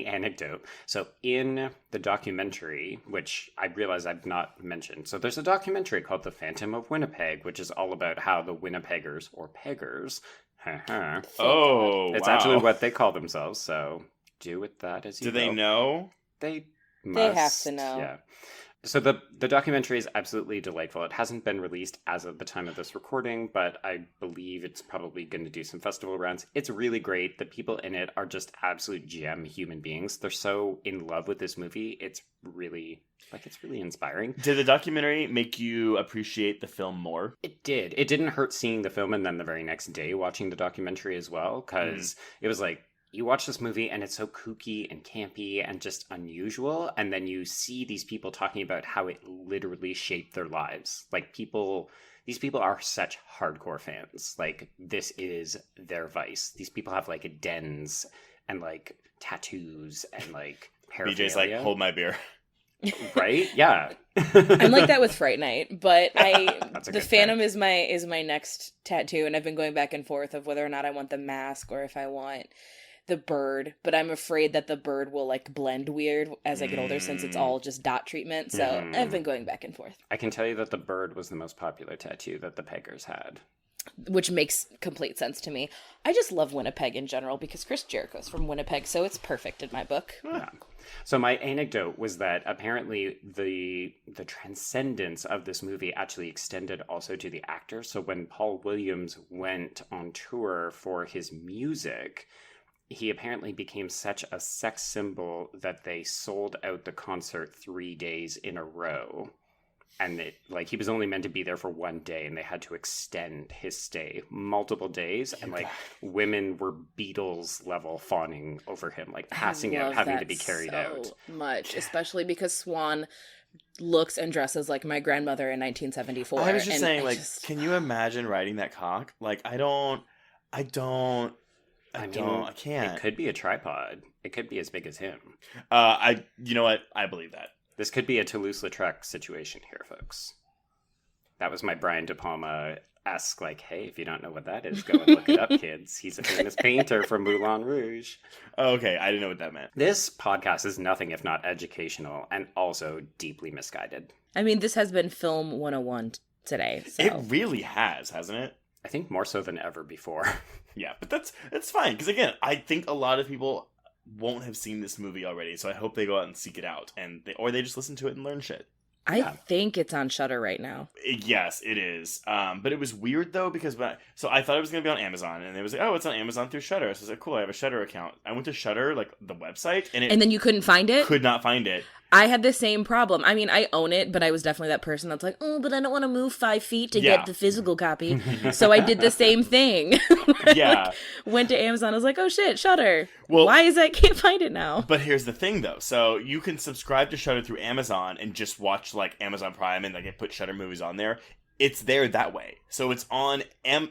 anecdote. So in the documentary, which I realize I've not mentioned, so there's a documentary called The Phantom of Winnipeg, which is all about how the Winnipeggers, or Peggers, it's actually what they call themselves, so do with that as you will. Do they know? They must. They have to know. Yeah. So the documentary is absolutely delightful. It hasn't been released as of the time of this recording, but I believe it's probably going to do some festival runs. It's really great. The people in it are just absolute gem human beings. They're so in love with this movie. It's really inspiring. Did the documentary make you appreciate the film more? It did. It didn't hurt seeing the film and then the very next day watching the documentary as well, because it was like, you watch this movie and it's so kooky and campy and just unusual, and then you see these people talking about how it literally shaped their lives. Like, these people are such hardcore fans. Like, this is their vice. These people have like dens and like tattoos and like paraphernalia. BJ's like, hold my beer. Right? Yeah. I'm like that with Fright Night, but the Phantom thing. is my next tattoo, and I've been going back and forth of whether or not I want the mask or if I want the bird, but I'm afraid that the bird will like blend weird as I get older, since it's all just dot treatment. So I've been going back and forth. I can tell you that the bird was the most popular tattoo that the Peggers had. which makes complete sense to me. I just love Winnipeg in general because Chris Jericho's from Winnipeg, so it's perfect in my book. Yeah. So my anecdote was that apparently the transcendence of this movie actually extended also to the actors. So when Paul Williams went on tour for his music, he apparently became such a sex symbol that they sold out the concert 3 days in a row. And he was only meant to be there for 1 day, and they had to extend his stay multiple days. And women were Beatles level fawning over him, like passing out, having to be carried out. Much, especially because Swan looks and dresses like my grandmother in 1974. I was just saying, can you imagine riding that cock? Like, I can't. It could be a tripod. It could be as big as him. You know what? I believe that. This could be a Toulouse-Lautrec situation here, folks. That was my Brian De Palma-esque, hey, if you don't know what that is, go and look it up, kids. He's a famous painter from Moulin Rouge. Okay, I didn't know what that meant. This podcast is nothing if not educational and also deeply misguided. I mean, this has been Film 101 today. So. It really has, hasn't it? I think more so than ever before. Yeah, but that's fine, because again, I think a lot of people won't have seen this movie already, so I hope they go out and seek it out, or they just listen to it and learn shit. I think it's on Shudder right now. Yes, it is. But it was weird though, because so I thought it was going to be on Amazon, and it was like, oh, it's on Amazon through Shudder. So I was like, cool, I have a Shudder account. I went to Shudder, the website, and then you couldn't find it? Could not find it. I had the same problem. I mean, I own it, but I was definitely that person that's like, oh, but I don't want to move 5 feet to get the physical copy. So I did the same thing. Yeah. Went to Amazon. I was like, oh shit, Shudder. Well, why is that? Can't find it now. But here's the thing, though. So you can subscribe to Shudder through Amazon and just watch Amazon Prime and they put Shudder movies on there. It's there that way. So it's on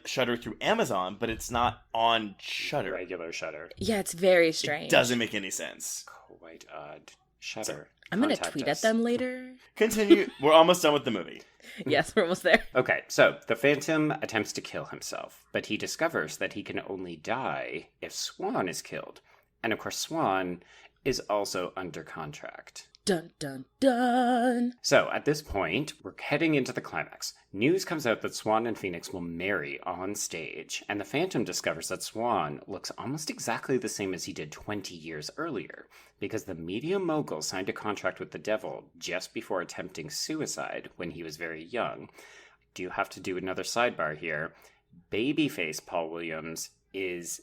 Shudder through Amazon, but it's not on Shudder. Regular Shudder. Yeah, it's very strange. It doesn't make any sense. Quite odd. Shudder. I'm going to tweet at them later. Continue. We're almost done with the movie. Yes, we're almost there. Okay, so the Phantom attempts to kill himself, but he discovers that he can only die if Swan is killed. And of course, Swan is also under contract. Dun, dun, dun. So at this point, we're heading into the climax. News comes out that Swan and Phoenix will marry on stage, and the Phantom discovers that Swan looks almost exactly the same as he did 20 years earlier, because the media mogul signed a contract with the devil just before attempting suicide when he was very young. Do have to do another sidebar here. Babyface Paul Williams is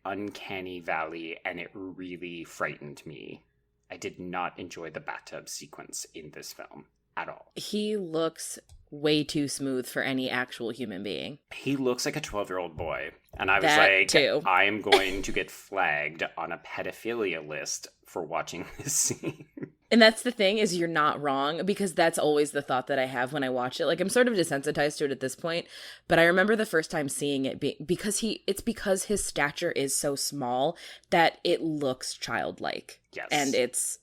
uncanny valley, and it really frightened me. I did not enjoy the bathtub sequence in this film at all. He looks way too smooth for any actual human being. He looks like a 12-year-old boy. And I was too. I am going to get flagged on a pedophilia list for watching this scene. And that's the thing, is you're not wrong, because that's always the thought that I have when I watch it. I'm sort of desensitized to it at this point, but I remember the first time seeing it because his stature is so small that it looks childlike. Yes. And it's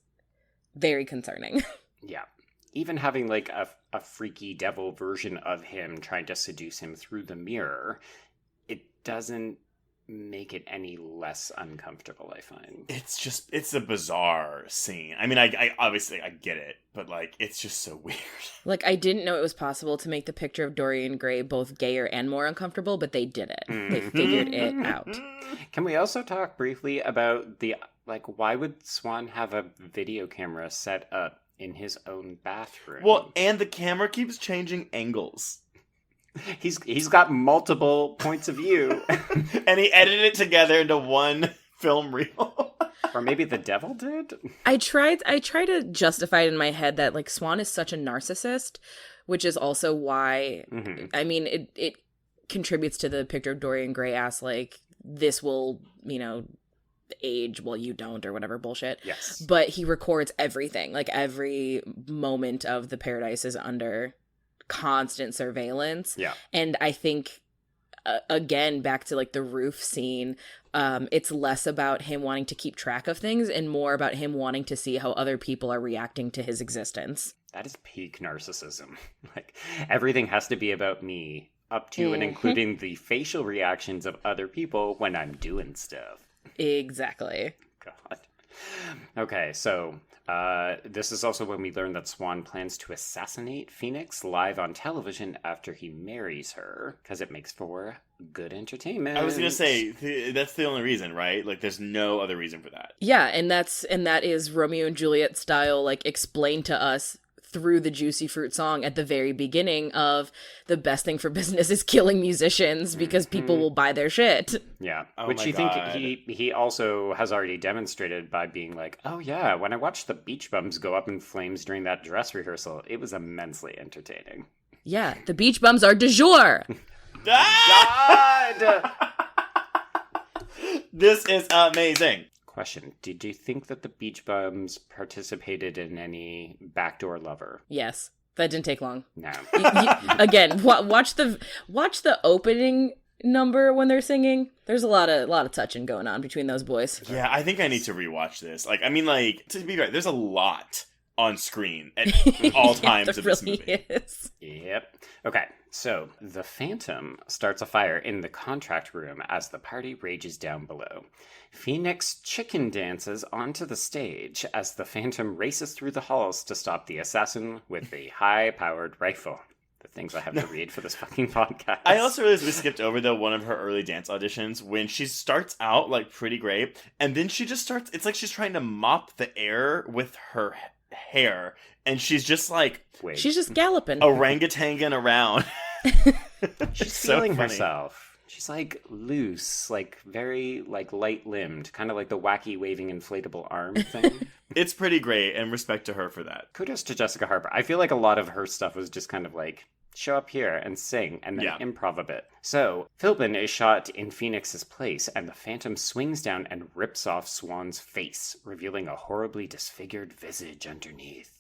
very concerning. Yeah. Even having a freaky devil version of him trying to seduce him through the mirror, it doesn't make it any less uncomfortable, I find. It's a bizarre scene. I mean, I obviously I get it, but it's just so weird. I didn't know it was possible to make the picture of Dorian Gray both gayer and more uncomfortable, but they did it. They figured it out. Can we also talk briefly about the why would Swan have a video camera set up in his own bathroom? Well, and the camera keeps changing angles. He's got multiple points of view. And he edited it together into one film reel. Or maybe the devil did? I try to justify it in my head that Swan is such a narcissist, which is also why I mean it contributes to the picture of Dorian Gray as this will, age while you don't, or whatever bullshit. Yes. But he records everything. Every moment of the Paradise is under constant surveillance. Yeah. And I think again, back to the roof scene, it's less about him wanting to keep track of things and more about him wanting to see how other people are reacting to his existence. That is peak narcissism. Everything has to be about me, up to and including the facial reactions of other people when I'm doing stuff. Exactly. God. Okay, so this is also when we learn that Swan plans to assassinate Phoenix live on television after he marries her, because it makes for good entertainment. I was gonna say that's the only reason, right? Like, there's no other reason for that. Yeah, and that is Romeo and Juliet style, like, explained to us through the Juicy Fruit song at the very beginning of the best thing for business is killing musicians because people will buy their shit. Yeah, Oh which my you God. think he also has already demonstrated by being like, oh yeah, when I watched the Beach Bums go up in flames during that dress rehearsal, it was immensely entertaining. Yeah, the Beach Bums are du jour. God! This is amazing. Question, did you think that the Beach Bums participated in any backdoor lover? Yes, that didn't take long. No. Again, watch the opening number when they're singing. There's a lot of touching going on between those boys. Yeah, I think I need to rewatch this. Like, I mean, like, to be right, there's a lot on screen at all times of this movie. Is. Yep. Okay, so the Phantom starts a fire in the contract room as the party rages down below. Phoenix chicken dances onto the stage as the Phantom races through the halls to stop the assassin with the high-powered rifle. The things I have to read for this fucking podcast. I also realized we skipped over, though, one of her early dance auditions when she starts out, like, pretty great, and then she just starts, it's like she's trying to mop the air with her hair, and she's just, like, Wait, She's just galloping. orangutangan around. she's so feeling funny. herself. She's like loose, like very like light-limbed, kind of like the wacky waving inflatable arm thing. It's pretty great, and respect to her for that. Kudos to Jessica Harper. I feel like a lot of her stuff was just kind of like, show up here and sing and then Yeah. improv a bit. So, Philbin is shot in Phoenix's place, and the Phantom swings down and rips off Swan's face, revealing a horribly disfigured visage underneath.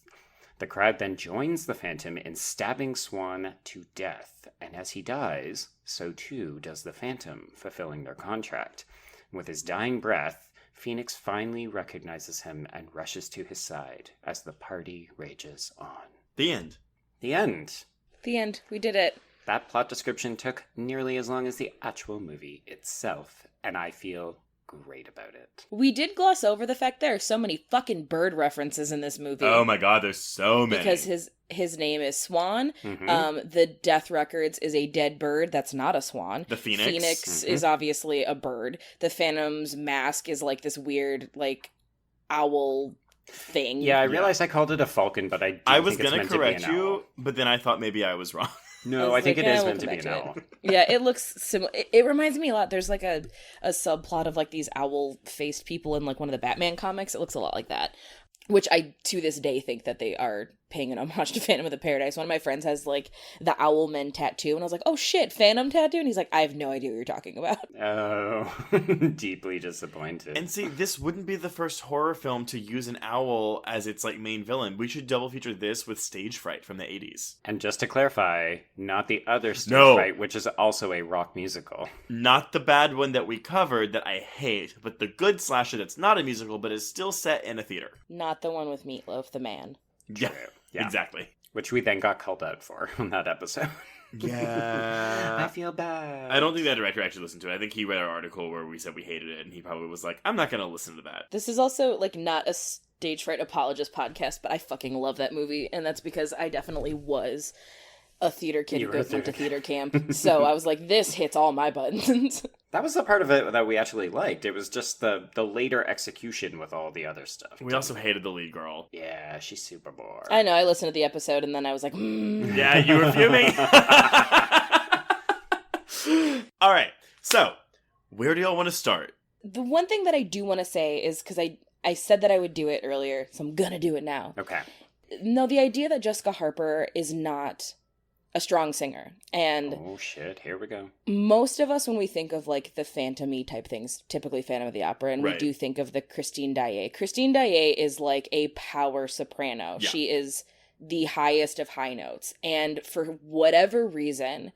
The crowd then joins the Phantom in stabbing Swan to death, and as he dies, so too does the Phantom, fulfilling their contract. With his dying breath, Phoenix finally recognizes him and rushes to his side as the party rages on. The end. The end. The end. We did it. That plot description took nearly as long as the actual movie itself, and I feel great about it. We did gloss over the fact there are so many fucking bird references in this movie. Oh my god, there's so many. Because his name is Swan. Mhm. The Death Records is a dead bird that's not a swan. The Phoenix. Phoenix is obviously a bird. The Phantom's mask is like this weird, like, owl thing. Yeah, I realized I called it a falcon, but I was think it's gonna meant to be correct an you, owl. but then I thought maybe I was wrong. No, I I was think like, it is we'll meant to come be back an to owl. Yeah, it looks similar. It reminds me a lot. There's like a subplot of like these owl-faced people in like one of the Batman comics. It looks a lot like that. Which I, to this day, think that they are paying an homage to Phantom of the Paradise. One of my friends has, like, the Owlman tattoo, and I was like, oh shit, Phantom tattoo? And he's like, I have no idea what you're talking about. Oh, deeply disappointed. And see, this wouldn't be the first horror film to use an owl as its, like, main villain. We should double feature this with Stage Fright from the 80s. And just to clarify, not the other Stage No. Fright, which is also a rock musical. Not the bad one that we covered that I hate, but the good slasher that's not a musical but is still set in a theater. Not the one with Meatloaf, the man. Yeah, Yeah. exactly. Which we then got called out for on that episode. Yeah. I feel bad. I don't think that director actually listened to it. I think he read our article where we said we hated it, and he probably was like, I'm not going to listen to that. This is also, like, not a Stage Fright apologist podcast, but I fucking love that movie, and that's because I definitely was a theater kid You who were a went to theater theater camp. So I was like, this hits all my buttons. That was the part of it that we actually liked. It was just the later execution with all the other stuff. We also hated the lead girl. Yeah, she's super bored. I know, I listened to the episode, and then I was like, Yeah, you were fuming. All right, so where do y'all want to start? The one thing that I do want to say is, because I said that I would do it earlier, so I'm gonna do it now. Okay. No, the idea that Jessica Harper is not a strong singer. And Oh shit, here we go. most of us, when we think of like the Phantom-y type things, typically Phantom of the Opera, and we Right. do think of the Christine Daae. Christine Daae is like a power soprano. Yeah. She is the highest of high notes. And for whatever reason,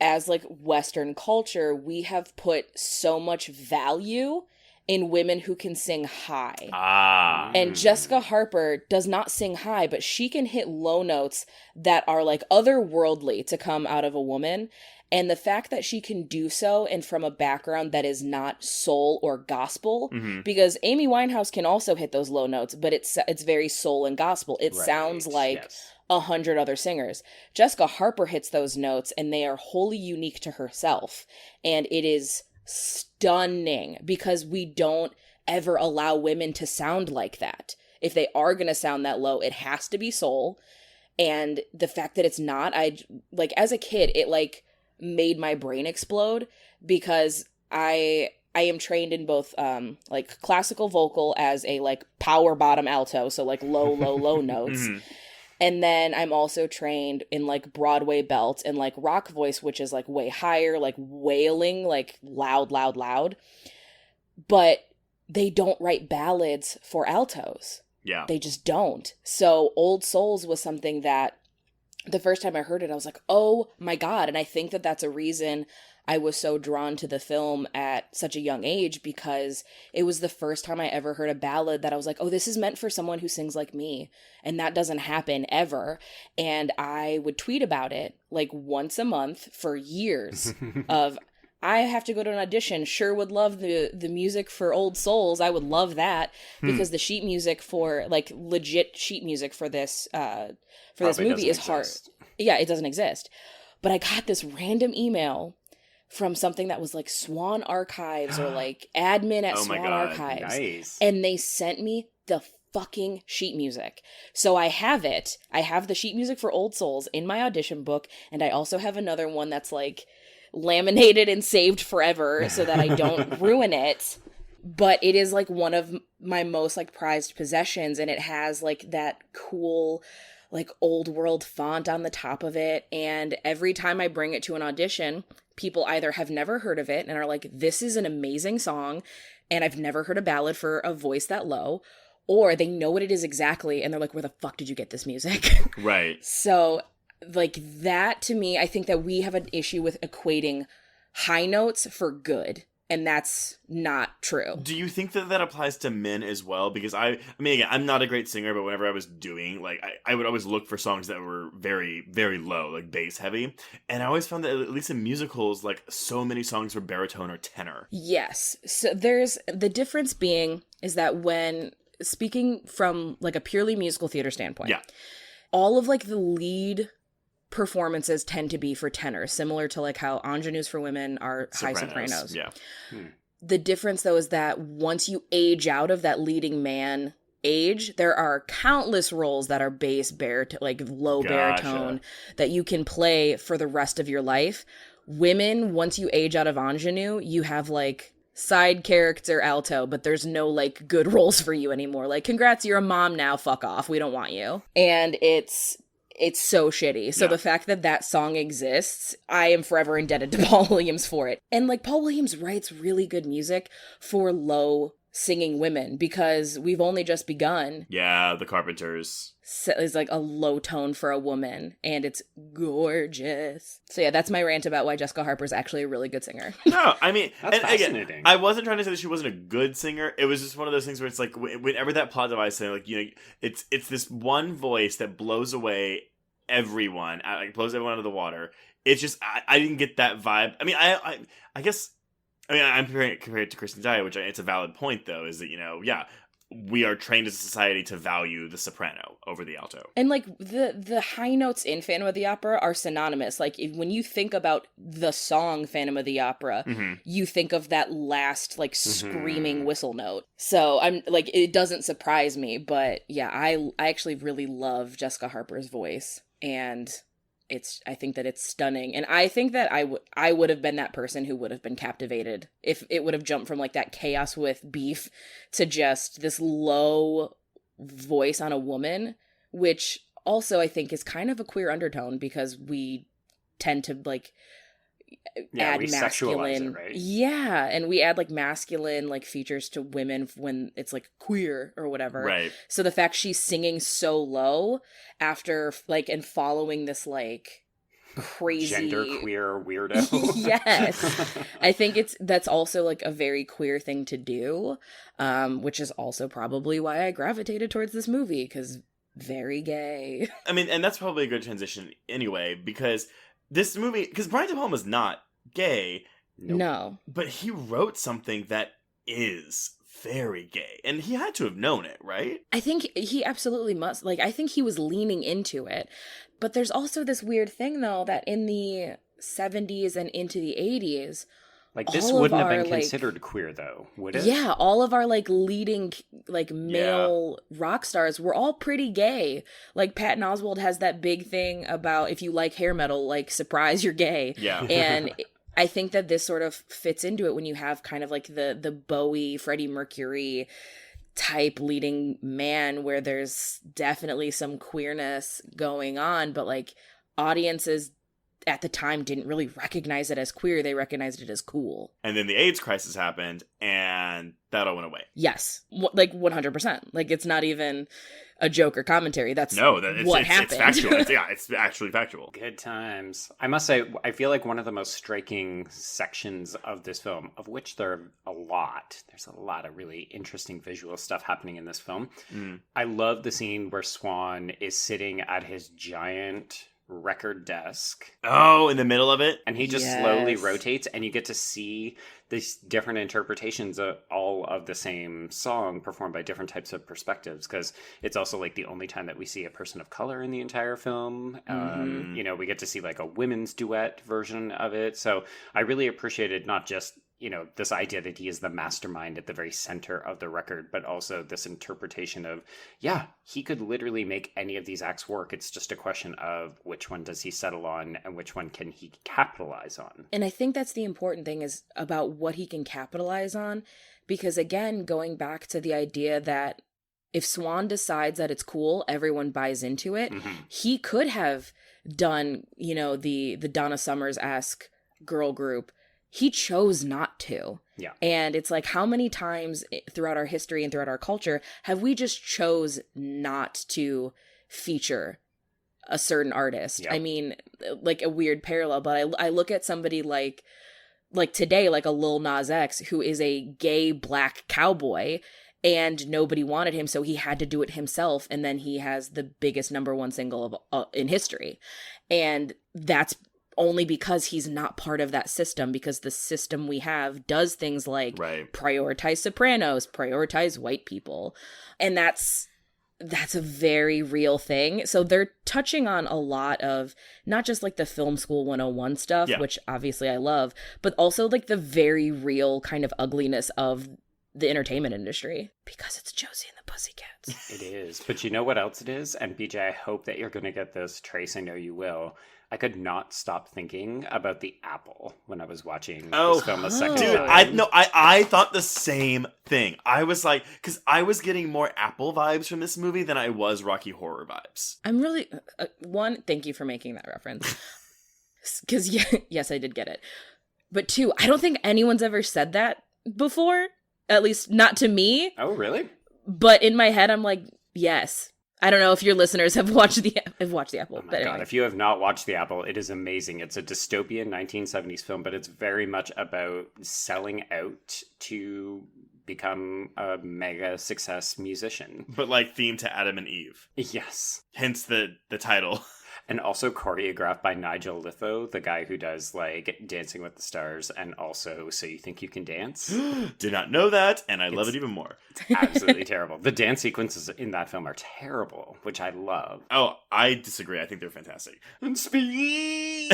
as like Western culture, we have put so much value in women who can sing high. Ah. And Jessica Harper does not sing high, but she can hit low notes that are like otherworldly to come out of a woman. And the fact that she can do so and from a background that is not soul or gospel, because Amy Winehouse can also hit those low notes, but it's very soul and gospel. It sounds like 100 other singers. Jessica Harper hits those notes and they are wholly unique to herself. And it is stunning because we don't ever allow women to sound like that. If they are going to sound that low, it has to be soul. And the fact that it's not, as a kid, it made my brain explode because I am trained in both classical vocal as a power bottom alto, so low low notes. And then I'm also trained in Broadway belt and rock voice, which is way higher, wailing, loud. But they don't write ballads for altos. Yeah. They just don't. So Old Souls was something that the first time I heard it, I was like, oh my God. And I think that that's a reason I was so drawn to the film at such a young age, because it was the first time I ever heard a ballad that I was like, oh, this is meant for someone who sings like me. And that doesn't happen ever. And I would tweet about it once a month for years of, I have to go to an audition. Sure would love the music for Old Souls. I would love that because the sheet music for legit sheet music for this movie is hard. Yeah, it doesn't exist. But I got this random email from something that was Swan Archives or admin at Swan Archives. Nice. And they sent me the fucking sheet music. So I have it. I have the sheet music for Old Souls in my audition book, and I also have another one that's laminated and saved forever so that I don't ruin it. But it is one of my most prized possessions, and it has that cool old world font on the top of it. And every time I bring it to an audition, people either have never heard of it and are like, this is an amazing song and I've never heard a ballad for a voice that low, or they know what it is exactly and they're like, where the fuck did you get this music? Right. So that to me, I think that we have an issue with equating high notes for good, and that's not true. Do you think that applies to men as well? Because I mean, again, I'm not a great singer, but whenever I was doing, I would always look for songs that were very, very low, bass heavy. And I always found that, at least in musicals, so many songs were baritone or tenor. Yes. So there's, the difference being is that when speaking from a purely musical theater standpoint, all of the lead performances tend to be for tenors, similar to how ingenues for women are high sopranos. Yeah. The difference though is that once you age out of that leading man age, there are countless roles that are bass low baritone that you can play for the rest of your life. Women, once you age out of ingenue, you have side character alto, but there's no good roles for you anymore. Congrats, you're a mom now, fuck off, we don't want you. And it's so shitty. So the fact that song exists, I am forever indebted to Paul Williams for it. And Paul Williams writes really good music for low singing women, because we've only just begun. Yeah, The Carpenters is a low tone for a woman, and it's gorgeous. So yeah, that's my rant about why Jessica Harper is actually a really good singer. No, I mean, that's fascinating. Again, I wasn't trying to say that she wasn't a good singer. It was just one of those things where it's whenever that plot device saying it's this one voice that blows away everyone, blows everyone out of the water. It's just I didn't get that vibe. I mean, I guess. I mean, I'm comparing it to Kristen Dye, which it's a valid point, though, is that, we are trained as a society to value the soprano over the alto. And, the high notes in Phantom of the Opera are synonymous. When you think about the song Phantom of the Opera, you think of that last, screaming whistle note. So, I'm, it doesn't surprise me, but, yeah, I actually really love Jessica Harper's voice, and I think that it's stunning. And I think that I would have been that person who would have been captivated if it would have jumped from that chaos with beef to just this low voice on a woman, which also I think is kind of a queer undertone, because we tend to add masculine, right? Yeah, and we add masculine features to women when it's queer or whatever. Right. So the fact she's singing so low after and following this crazy genderqueer weirdo. Yes. I think that's also a very queer thing to do, which is also probably why I gravitated towards this movie, because very gay. I mean, and that's probably a good transition anyway, because this movie, because Brian De Palma's not gay, No. but he wrote something that is very gay, and he had to have known it, right? I think he absolutely must. Like, I think he was leaning into it. But there's also this weird thing, though, that in the 70s and into the 80s, like, this all of wouldn't have our, been like- considered queer, though, would it? yeah, all of our, like, leading, like, male rock stars were all pretty gay. Like, Patton Oswalt has that big thing about if you like hair metal, like, surprise, you're gay. Yeah. And I think that this sort of fits into it when you have kind of, like, the Bowie, Freddie Mercury type leading man where there's definitely some queerness going on, but, like, audiences at the time didn't really recognize it as queer. They recognized it as cool. And then the AIDS crisis happened, and that all went away. Yes. Like 100%. Like, it's not even a joke or commentary. That's what happened. It's factual. It's actually factual. Good times. I must say, I feel like one of the most striking sections of this film, of which there are a lot, there's a lot of really interesting visual stuff happening in this film. I love the scene where Swan is sitting at his giant record desk. Oh, in the middle of it? And he just slowly rotates, and you get to see these different interpretations of all of the same song performed by different types of perspectives, because it's also like the only time that we see a person of color in the entire film. You know, we get to see like a women's duet version of it. So I really appreciated not just, you know, this idea that he is the mastermind at the very center of the record, but also this interpretation of, yeah, he could literally make any of these acts work. It's just a question of which one does he settle on and which one can he capitalize on. And I think that's the important thing, is about what he can capitalize on. Because again, going back to the idea that if Swan decides that it's cool, everyone buys into it. He could have done, you know, the Donna Summers-esque girl group. He chose not to. Yeah. And it's like, how many times throughout our history and throughout our culture have we just chose not to feature a certain artist? Yeah. I mean, like a weird parallel, but I look at somebody like today, like a Lil Nas X, who is a gay black cowboy, and nobody wanted him, so he had to do it himself. And then he has the biggest #1 single of in history. And that's only because he's not part of that system, because the system we have does things like prioritize sopranos, prioritize white people. And that's a very real thing. So they're touching on a lot of not just like the film school 101 stuff, which obviously I love, but also like the very real kind of ugliness of the entertainment industry, because it's Josie and the Pussycats. It is. But you know what else it is? And BJ, I hope that you're going to get this. Trace, I know you will. I could not stop thinking about the apple when I was watching this film the second time. Dude, I thought the same thing. I was like, because I was getting more Apple vibes from this movie than I was Rocky Horror vibes. I'm really, one, thank you for making that reference. Because yes, I did get it. But two, I don't think anyone's ever said that before. At least not to me. Oh, really? But in my head, I'm like, yes. I don't know if your listeners have watched the Apple. Oh my God, if you have not watched The Apple, it is amazing. It's a dystopian 1970s film, but it's very much about selling out to become a mega success musician. But like themed to Adam and Eve. Yes. Hence the title. And also choreographed by Nigel Litho, the guy who does like Dancing with the Stars and also So You Think You Can Dance. Did not know that, and I love it even more. Absolutely terrible. The dance sequences in that film are terrible, which I love. Oh, I disagree. I think they're fantastic. And speed!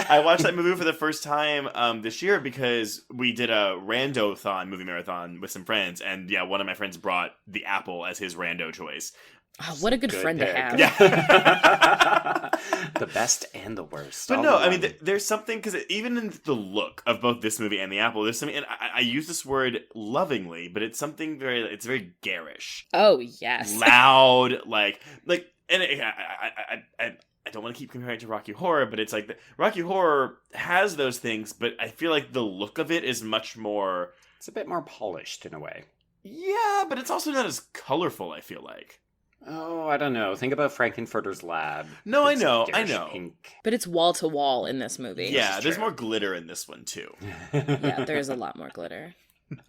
I watched that movie for the first time this year because we did a Rando-thon movie marathon with some friends, and yeah, one of my friends brought The Apple as his Rando choice. Oh, what a good friend pick. to have. Yeah. The best and the worst. But no, I mean, there's something, because even in the look of both this movie and The Apple, there's something, and I use this word lovingly, but it's something it's very garish. Oh, yes. Loud, and I don't want to keep comparing it to Rocky Horror, but it's like, Rocky Horror has those things, but I feel like the look of it is much more... It's a bit more polished in a way. Yeah, but it's also not as colorful, I feel like. Oh, I don't know. Think about Frankenfurter's Lab. No, It's I know. pink. But it's wall to wall in this movie. Yeah, there's more glitter in this one, too. Yeah, there's a lot more glitter.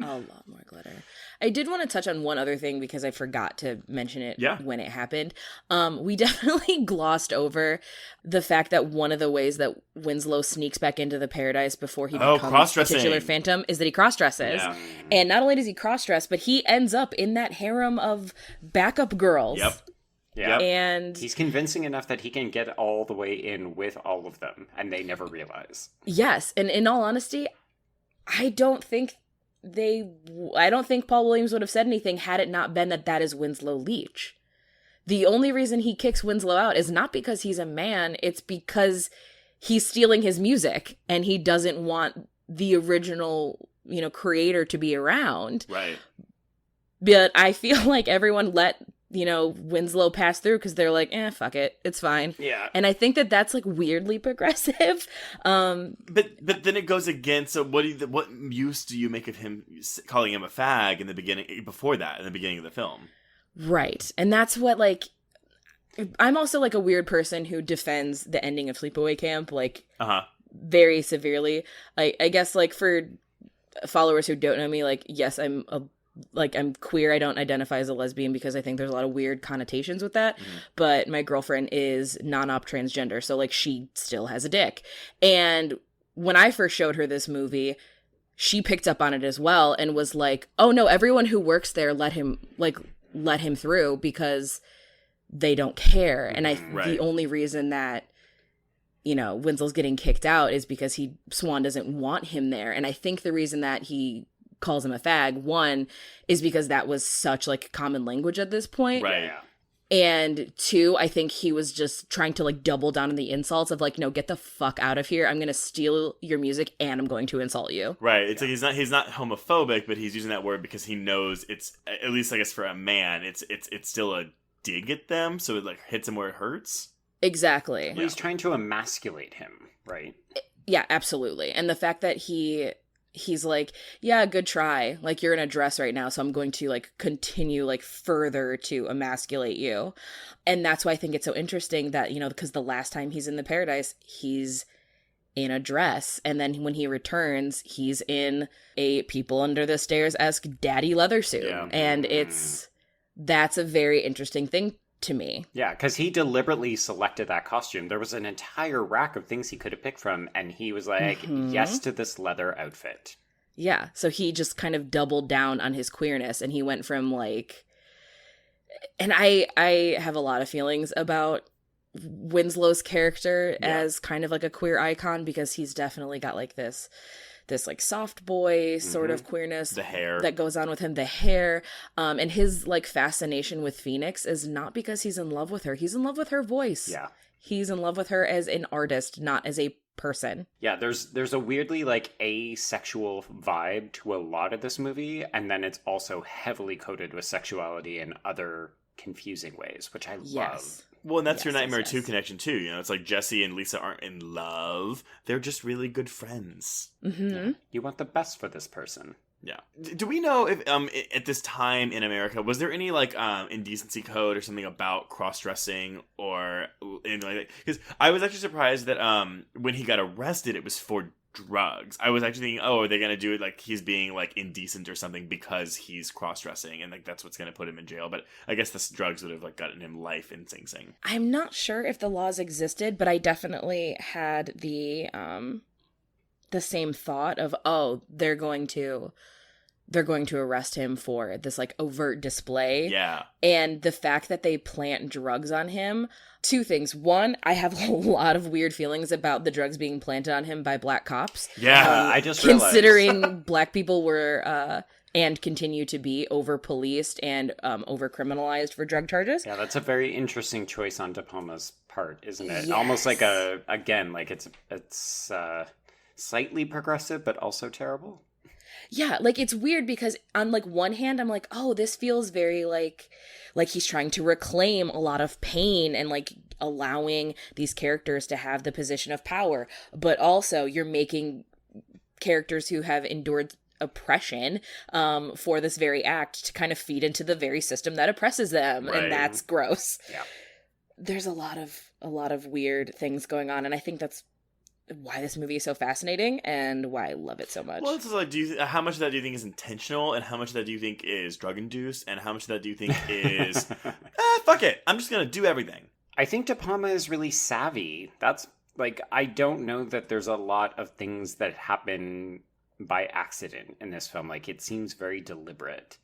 A lot more glitter. I did want to touch on one other thing because I forgot to mention it when it happened. We definitely glossed over the fact that one of the ways that Winslow sneaks back into the paradise before he becomes the titular phantom is that he cross-dresses. Yeah. And not only does he cross-dress, but he ends up in that harem of backup girls. Yep. Yeah. And he's convincing enough that he can get all the way in with all of them, and they never realize. Yes. And in all honesty, I don't think Paul Williams would have said anything had it not been that is Winslow Leach. The only reason he kicks Winslow out is not because he's a man, it's because he's stealing his music and he doesn't want the original, creator to be around. Right. But I feel like everyone let, Winslow pass through because they're like, fuck it, it's fine. Yeah. And I think that's like weirdly progressive. But then it goes against. So what use do you make of him calling him a fag in the beginning? Before that, in the beginning of the film, right? And that's what I'm also like a weird person who defends the ending of Sleepaway Camp very severely. I guess for followers who don't know me, yes, I'm queer. I don't identify as a lesbian because I think there's a lot of weird connotations with that. Mm-hmm. But my girlfriend is non-op transgender. So she still has a dick. And when I first showed her this movie, she picked up on it as well and was like, oh no, everyone who works there let him through because they don't care. And the only reason that, Winslow's getting kicked out is because Swan doesn't want him there. And I think the reason that he calls him a fag, one, is because that was such common language at this point. Right. And two, I think he was just trying to double down on the insults of no, get the fuck out of here. I'm going to steal your music and I'm going to insult you. Right. It's he's not homophobic, but he's using that word because he knows it's, at least I guess for a man, it's still a dig at them. So it hits him where it hurts. Exactly. Well, he's trying to emasculate him, right? Yeah, absolutely. And the fact that he's like, yeah, good try. You're in a dress right now, so I'm going to continue further to emasculate you. And that's why I think it's so interesting that, because the last time he's in the paradise, he's in a dress. And then when he returns, he's in a People Under the Stairs-esque daddy leather suit. Yeah. And that's a very interesting thing to me. Yeah, because he deliberately selected that costume. There was an entire rack of things he could have picked from, and he was like, yes to this leather outfit. Yeah, so he just kind of doubled down on his queerness, and he went from and I have a lot of feelings about Winslow's character as kind of a queer icon, because he's definitely got this soft boy sort of queerness, the hair that goes on with him, the hair, and his fascination with Phoenix is not because he's in love with her. He's in love with her voice. Yeah. He's in love with her as an artist, not as a person. Yeah, there's a weirdly asexual vibe to a lot of this movie, and then it's also heavily coated with sexuality in other confusing ways, which I love. Well, and that's your Nightmare 2 connection, too. It's Jesse and Lisa aren't in love. They're just really good friends. Mm-hmm. Yeah. You want the best for this person. Yeah. Do we know if at this time in America, was there any indecency code or something about cross-dressing or anything like that? Because I was actually surprised that when he got arrested, it was for drugs. I was actually thinking, are they going to do it he's being indecent or something because he's cross-dressing and that's what's going to put him in jail. But I guess the drugs would have gotten him life in Sing Sing. I'm not sure if the laws existed, but I definitely had the same thought of, they're going to arrest him for this overt display. Yeah. And the fact that they plant drugs on him, two things. One, I have a lot of weird feelings about the drugs being planted on him by black cops. Yeah, I just considering black people were and continue to be over policed and over criminalized for drug charges. Yeah, that's a very interesting choice on De Palma's part, isn't it? Yes. Almost it's slightly progressive but also terrible. Yeah, it's weird because on one hand I'm this feels very like he's trying to reclaim a lot of pain and allowing these characters to have the position of power, but also you're making characters who have endured oppression for this very act to kind of feed into the very system that oppresses them. Right. And that's gross. Yeah. There's a lot of weird things going on, and I think that's why this movie is so fascinating and why I love it so much. Well, it's just like, how much of that do you think is intentional, and how much of that do you think is drug induced, and how much of that do you think is fuck it, I'm just gonna do everything. I think De Palma is really savvy. That's like, I don't know that there's a lot of things that happen by accident in this film. Like, it seems very deliberate.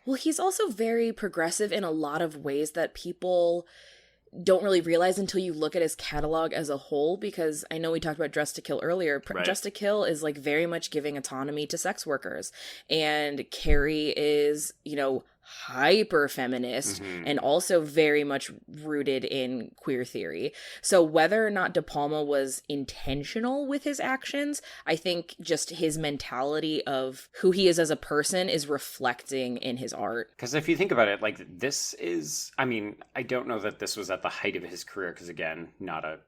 Well, he's also very progressive in a lot of ways that people don't really realize until you look at his catalog as a whole, because I know we talked about Dress to Kill earlier. Right. Dress to Kill is like very much giving autonomy to sex workers, and Carrie is, you know, hyper feminist and also very much rooted in queer theory. So whether or not De Palma was intentional with his actions, I think just his mentality of who he is as a person is reflecting in his art. Because if you think about it, like, this is, I mean, I don't know that this was at the height of his career, because again, not a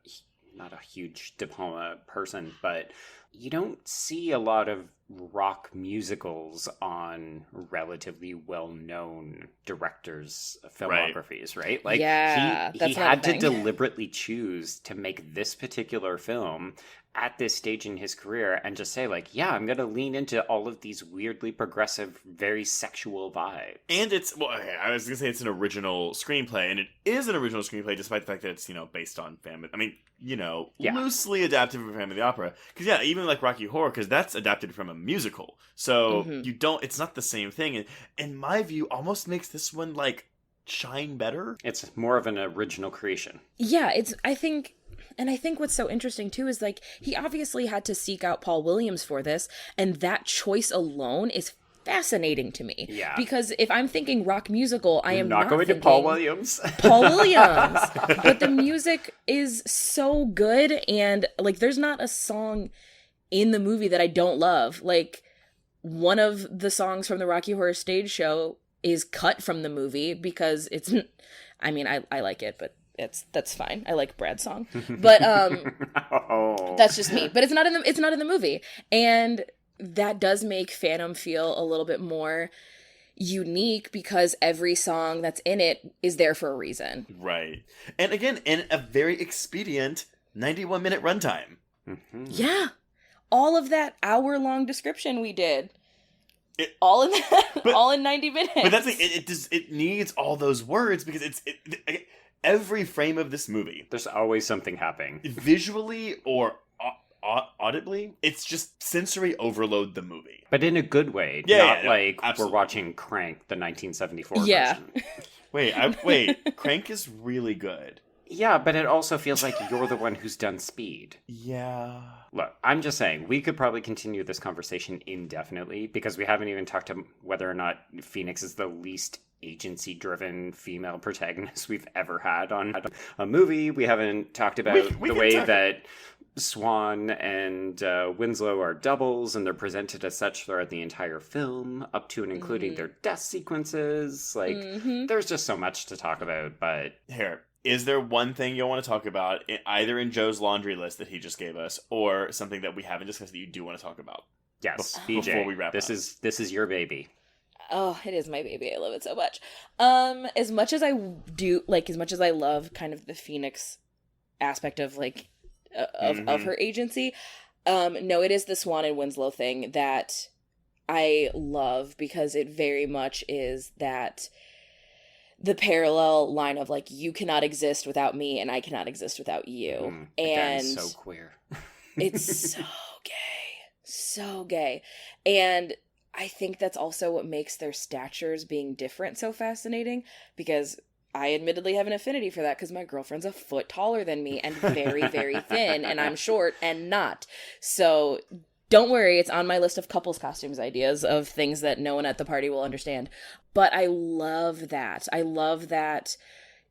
huge De Palma person, but you don't see a lot of rock musicals on relatively well-known directors' filmographies, right? Like, yeah, he had to deliberately choose to make this particular film at this stage in his career and just say, like, yeah, I'm going to lean into all of these weirdly progressive, very sexual vibes. And it's, well, I was going to say it's an original screenplay, and it is an original screenplay despite the fact that it's, you know, based on Phantom. I mean, you know, loosely adapted from Phantom of the Opera. Because, yeah, even like Rocky Horror, because that's adapted from a musical. So it's not the same thing. And in my view, almost makes this one, like, shine better. It's more of an original creation. Yeah, I think what's so interesting too is, like, he obviously had to seek out Paul Williams for this, and that choice alone is fascinating to me. Yeah. Because if I'm thinking rock musical, I am not going thinking to Paul Williams. Paul Williams. But the music is so good, and, like, there's not a song in the movie that I don't love. Like, one of the songs from the Rocky Horror stage show is cut from the movie because it's, I mean, I like it, but that's fine. I like Brad's song, but that's just me. But it's not in the movie, and that does make Phantom feel a little bit more unique because every song that's in it is there for a reason. Right, and again, in a very expedient 91-minute runtime. Yeah, all of that hour-long description we did. All in 90 minutes. But that's like, it needs all those words because every frame of this movie, there's always something happening, visually or audibly. It's just sensory overload the movie, but in a good way. Like absolutely. We're watching Crank, the 1974 version. Wait, Crank is really good. Yeah, but it also feels like you're the one who's done Speed. Yeah. Look, I'm just saying, we could probably continue this conversation indefinitely because we haven't even talked to whether or not Phoenix is the least agency-driven female protagonist we've ever had on a movie. We haven't talked about the way that Swan and Winslow are doubles, and they're presented as such throughout the entire film, up to and including their death sequences. Like, there's just so much to talk about, but... Here. Is there one thing you'll want to talk about, either in Joe's laundry list that he just gave us, or something that we haven't discussed that you do want to talk about? Yes, BJ, before we wrap this up. This is your baby. Oh, it is my baby. I love it so much. As much as I love kind of the Phoenix aspect of, like, of her agency, no, it is the Swan and Winslow thing that I love because it very much is that the parallel line of, like, you cannot exist without me and I cannot exist without you. And so queer. It's so gay. And I think that's also what makes their statures being different so fascinating, because I admittedly have an affinity for that because my girlfriend's a foot taller than me and very, very thin, and I'm short and not. So don't worry, it's on my list of couples costumes ideas of things that no one at the party will understand. But I love that. I love that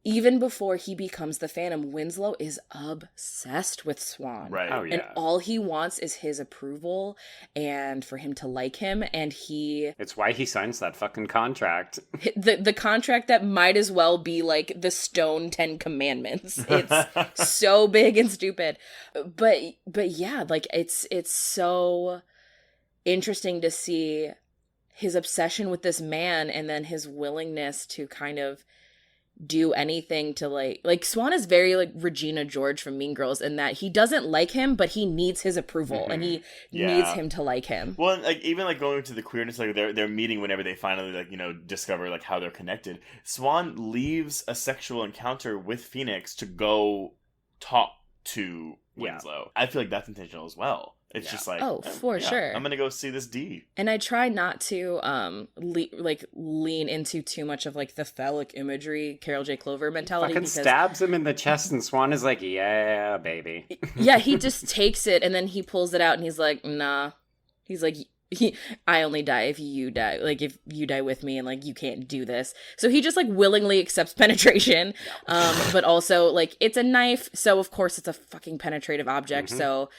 even before he becomes the Phantom, Winslow is obsessed with Swan. Right. Oh, yeah. And all he wants is his approval and for him to like him. And it's why he signs that fucking contract. The contract that might as well be like the Stone 10 Commandments. It's so big and stupid. But yeah, like it's so interesting to see his obsession with this man and then his willingness to kind of do anything to like Swan is very like Regina George from Mean Girls in that he doesn't like him, but he needs his approval and he needs him to like him. Well, like even like going to the queerness, like they're meeting whenever they finally like, you know, discover like how they're connected. Swan leaves a sexual encounter with Phoenix to go talk to Winslow. I feel like that's intentional as well. It's just like, for sure. I'm gonna go see this D. And I try not to lean into too much of like the phallic imagery, Carol J. Clover mentality. Fucking stabs him in the chest, and Swan is like, "Yeah, baby." Yeah, he just takes it and then he pulls it out and he's like, "Nah." He's like, I only die if you die. Like if you die with me, and like you can't do this. So he just like willingly accepts penetration, but also like it's a knife, so of course it's a fucking penetrative object. So.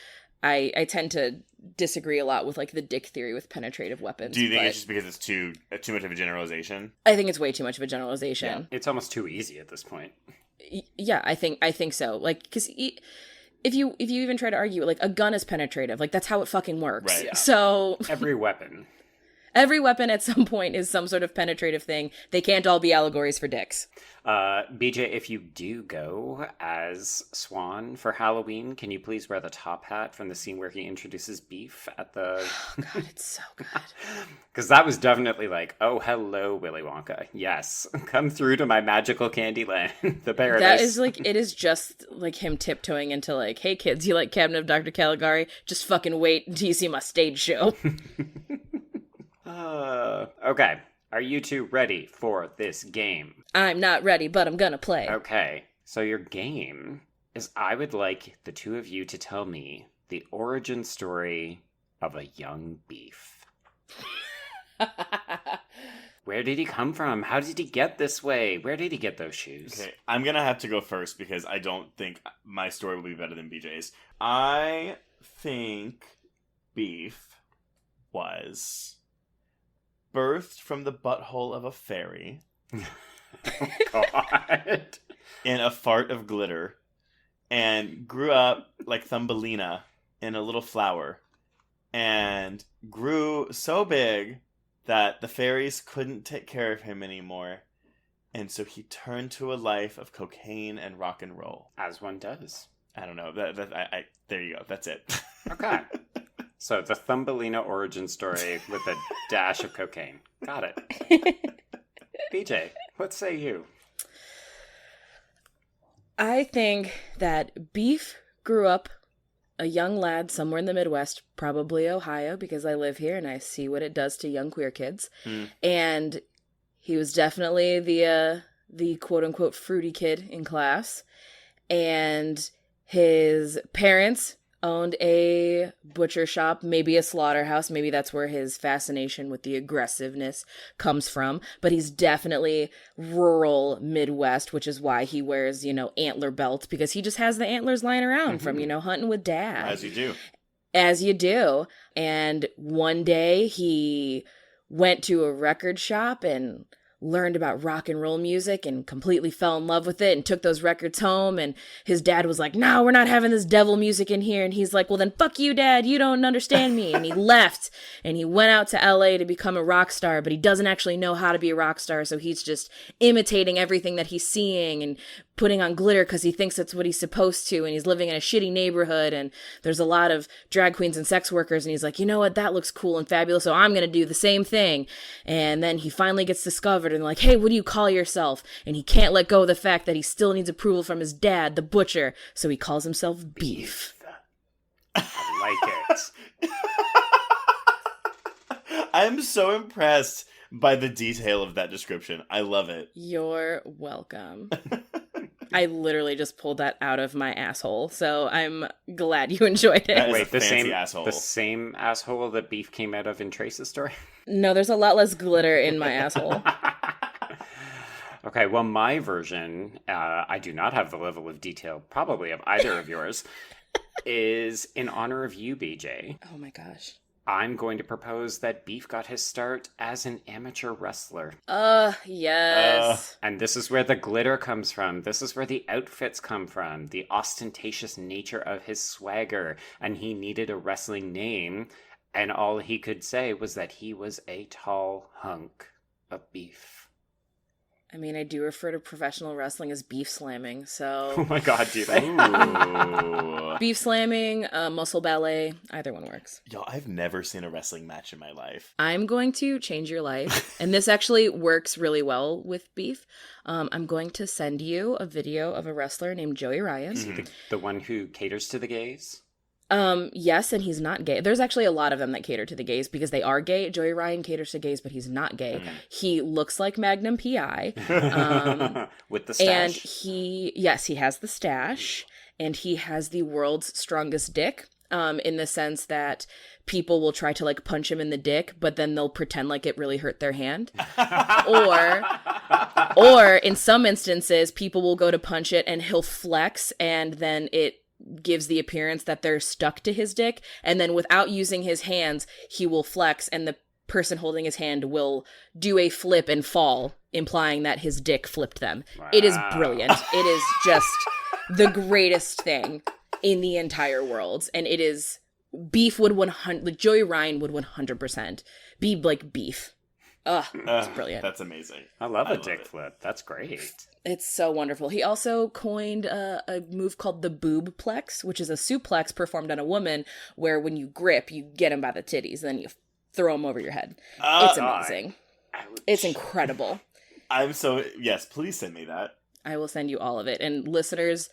I tend to disagree a lot with like the dick theory with penetrative weapons. Do you think it's just because it's too much of a generalization? I think it's way too much of a generalization. Yeah, it's almost too easy at this point. Yeah, I think so. Like, because if you even try to argue, like a gun is penetrative. Like that's how it fucking works. Right. Yeah. So Every weapon at some point is some sort of penetrative thing. They can't all be allegories for dicks. BJ, if you do go as Swan for Halloween, can you please wear the top hat from the scene where he introduces Beef at the... Oh, God, it's so good. Because that was definitely like, oh, hello, Willy Wonka. Yes, come through to my magical candy land, the paradise. That is like, it is just like him tiptoeing into like, hey kids, you like Cabinet of Dr. Caligari? Just fucking wait until you see my stage show. Okay. Are you two ready for this game? I'm not ready, but I'm gonna play. Okay. So your game is I would like the two of you to tell me the origin story of a young Beef. Where did he come from? How did he get this way? Where did he get those shoes? Okay, I'm gonna have to go first because I don't think my story will be better than BJ's. I think Beef was birthed from the butthole of a fairy. Oh, God. In a fart of glitter. And grew up like Thumbelina in a little flower. And grew so big that the fairies couldn't take care of him anymore. And so he turned to a life of cocaine and rock and roll. As one does. I don't know. There you go. That's it. Okay. So the Thumbelina origin story with a dash of cocaine. Got it. BJ, what say you? I think that Beef grew up a young lad somewhere in the Midwest, probably Ohio, because I live here and I see what it does to young queer kids. And he was definitely the quote-unquote fruity kid in class. And his parents owned a butcher shop, maybe a slaughterhouse. Maybe that's where his fascination with the aggressiveness comes from. But he's definitely rural Midwest, which is why he wears, antler belts, because he just has the antlers lying around from, hunting with dad. As you do. As you do. And one day he went to a record shop and learned about rock and roll music and completely fell in love with it and took those records home. And his dad was like, no, we're not having this devil music in here. And he's like, well, then fuck you, Dad. You don't understand me. And he left and he went out to LA to become a rock star, but he doesn't actually know how to be a rock star. So he's just imitating everything that he's seeing and putting on glitter because he thinks that's what he's supposed to. And he's living in a shitty neighborhood and there's a lot of drag queens and sex workers. And he's like, you know what? That looks cool and fabulous. So I'm going to do the same thing. And then he finally gets discovered and like, hey, what do you call yourself? And he can't let go of the fact that he still needs approval from his dad, the butcher. So he calls himself Beef. I like it. I'm so impressed by the detail of that description. I love it. You're welcome. I literally just pulled that out of my asshole, so I'm glad you enjoyed it. Wait, the same asshole. The same asshole that Beef came out of in Trace's story? No, there's a lot less glitter in my asshole. Okay, well, my version, I do not have the level of detail, probably of either of yours, is in honor of you, BJ. Oh my gosh. I'm going to propose that Beef got his start as an amateur wrestler. Yes. And this is where the glitter comes from. This is where the outfits come from. The ostentatious nature of his swagger. And he needed a wrestling name. And all he could say was that he was a tall hunk of beef. I mean, I do refer to professional wrestling as beef slamming, so... Oh my god, dude. Ooh. Beef slamming, muscle ballet, either one works. Yo, I've never seen a wrestling match in my life. I'm going to change your life, and this actually works really well with beef. I'm going to send you a video of a wrestler named Joey Ryan. Mm-hmm. The one who caters to the gays? Yes, and he's not gay. There's actually a lot of them that cater to the gays because they are gay. Joey Ryan caters to gays, but he's not gay. He looks like Magnum PI. With the stash? And he has the stash, and he has the world's strongest dick, in the sense that people will try to like punch him in the dick, but then they'll pretend like it really hurt their hand. Or in some instances, people will go to punch it and he'll flex, and then it gives the appearance that they're stuck to his dick, and then without using his hands, he will flex, and the person holding his hand will do a flip and fall, implying that his dick flipped them. Wow. It is brilliant. It is just the greatest thing in the entire world, and it is beef would 100. Joey Ryan would 100% be like beef. It's brilliant. That's amazing. I love a dick flip. That's great. It's so wonderful. He also coined a move called the boob plex, which is a suplex performed on a woman where when you grip, you get him by the titties, and then you throw him over your head. It's amazing. It's incredible. Yes, please send me that. I will send you all of it. And listeners,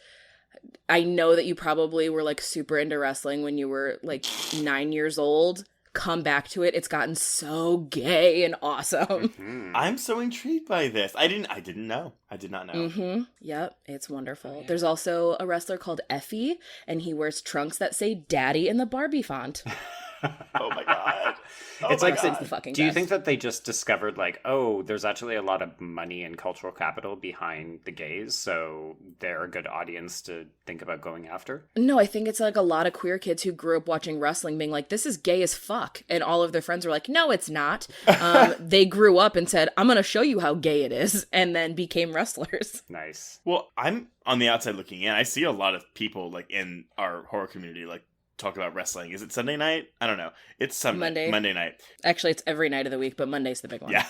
I know that you probably were like super into wrestling when you were like 9 years old. Come back to it. It's gotten so gay and awesome. Mm-hmm. I'm so intrigued by this. I didn't know. I did not know. Mm-hmm. Yep, it's wonderful. Oh, yeah. There's also a wrestler called Effie, and he wears trunks that say "Daddy" in the Barbie font. Oh my god. It's like, the fucking do you best. think that they just discovered, like, oh, there's actually a lot of money and cultural capital behind the gays, so they're a good audience to think about going after? No, I think it's like a lot of queer kids who grew up watching wrestling being like, this is gay as fuck. And all of their friends were like, no, it's not. They grew up and said, I'm going to show you how gay it is, and then became wrestlers. Nice. Well, I'm on the outside looking in. I see a lot of people, like, in our horror community, like, talk about wrestling. Is it Sunday night? I don't know. It's Monday night. Actually, it's every night of the week, but Monday's the big one. Yeah.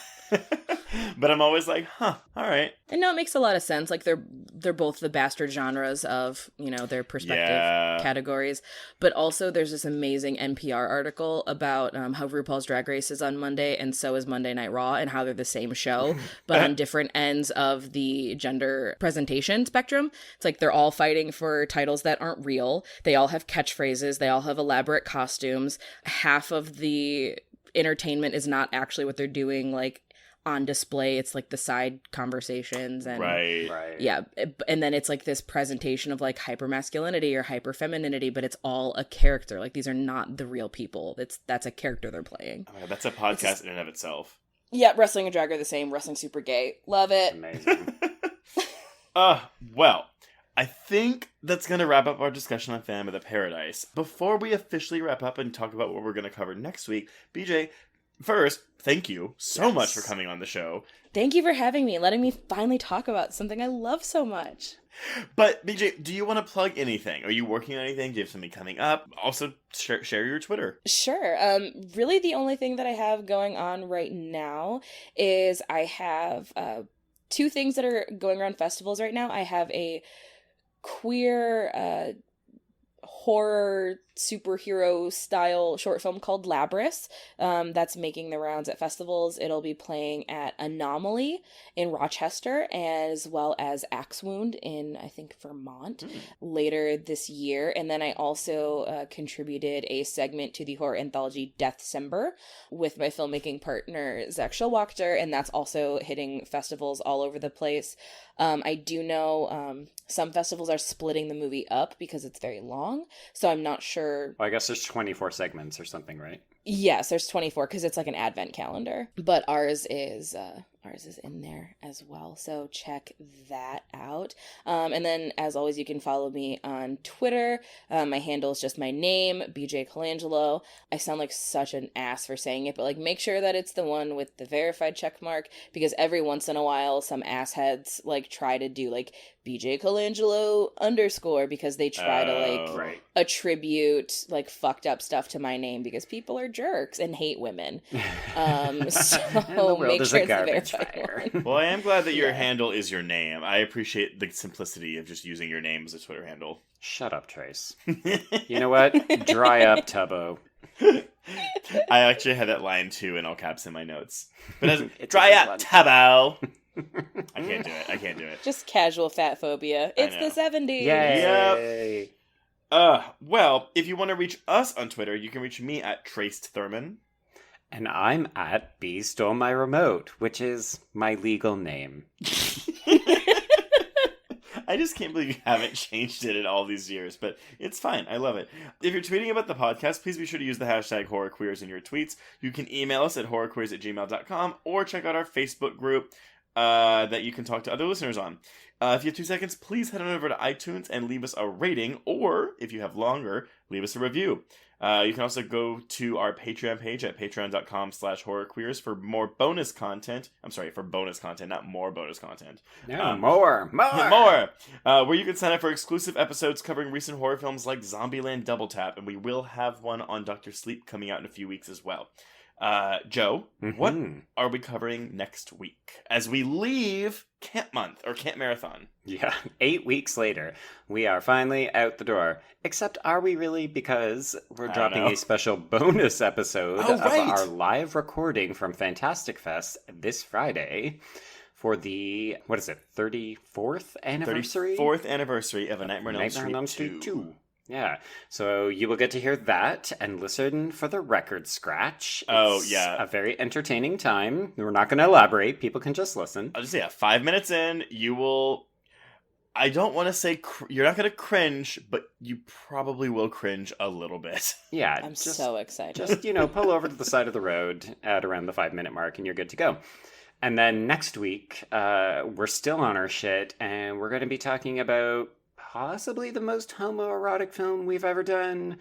But I'm always like, all right. And no, it makes a lot of sense. Like they're both the bastard genres of, their perspective categories. But also there's this amazing NPR article about how RuPaul's Drag Race is on Monday and so is Monday Night Raw, and how they're the same show, but on different ends of the gender presentation spectrum. It's like they're all fighting for titles that aren't real. They all have catchphrases. They all have elaborate costumes. Half of the entertainment is not actually what they're doing, like, on display. It's like the side conversations and right. Yeah, and then it's like this presentation of like hypermasculinity or hyperfemininity, but it's all a character. Like these are not the real people. That's a character they're playing. Oh, that's a podcast in and of itself. Yeah, wrestling and drag are the same. Wrestling super gay. Love it. Amazing. Well, I think that's going to wrap up our discussion on Phantom of the Paradise. Before we officially wrap up and talk about what we're going to cover next week, BJ, first, thank you so much for coming on the show. Thank you for having me and letting me finally talk about something I love so much. But, BJ, do you want to plug anything? Are you working on anything? Do you have something coming up? Also, share your Twitter. Sure. Really, the only thing that I have going on right now is I have two things that are going around festivals right now. I have a queer horror superhero style short film called Labrys that's making the rounds at festivals. It'll be playing at Anomaly in Rochester, as well as Axe Wound in, I think, Vermont later this year. And then I also contributed a segment to the horror anthology Deathcember with my filmmaking partner Zach Showalter, and that's also hitting festivals all over the place. I do know some festivals are splitting the movie up because it's very long, so I'm not sure. Well, I guess there's 24 segments or something, right? Yes, there's 24 because it's like an advent calendar, but ours is in there as well, so check that out. And then, as always, you can follow me on Twitter. My handle is just my name, BJ Colangelo. I sound like such an ass for saying it, but like make sure that it's the one with the verified check mark, because every once in a while some assheads like try to do like BJ Colangelo _ because they try to like attribute like fucked up stuff to my name because people are jerks and hate women. So make sure it's the verified one. Well, I am glad that your handle is your name. I appreciate the simplicity of just using your name as a Twitter handle. Shut up, Trace. You know what? Dry up, Tubbo. I actually had that line too in all caps in my notes. But dry up, Tubbo. I can't do it. Just casual fat phobia. It's the 70s. Yay! Yep. Well, if you want to reach us on Twitter, you can reach me at Traced Thurman. And I'm at B Stole My Remote, which is my legal name. I just can't believe you haven't changed it in all these years, but it's fine. I love it. If you're tweeting about the podcast, please be sure to use the hashtag HorrorQueers in your tweets. You can email us at horrorqueers@gmail.com or check out our Facebook group that you can talk to other listeners on. If you have 2 seconds, please head on over to iTunes and leave us a rating, or if you have longer, leave us a review. You can also go to our Patreon page at patreon.com/horrorqueers for more bonus content. I'm sorry, for bonus content, not more bonus content. No, more. Where you can sign up for exclusive episodes covering recent horror films like Zombieland Double Tap, and we will have one on Dr. Sleep coming out in a few weeks as well. Joe, what are we covering next week as we leave Camp Month or Camp Marathon? Yeah, 8 weeks later, we are finally out the door. Except, are we really? Because we're dropping a special bonus episode of our live recording from Fantastic Fest this Friday for the, 34th anniversary? 34th anniversary of A Nightmare on Elm Street 2. Yeah, so you will get to hear that and listen for the record scratch. It's a very entertaining time. We're not going to elaborate. People can just listen. I'll just say, 5 minutes in, you will... I don't want to say you're not going to cringe, but you probably will cringe a little bit. Yeah. I'm so excited. Just, pull over to the side of the road at around the 5 minute mark and you're good to go. And then next week, we're still on our shit and we're going to be talking about possibly the most homoerotic film we've ever done.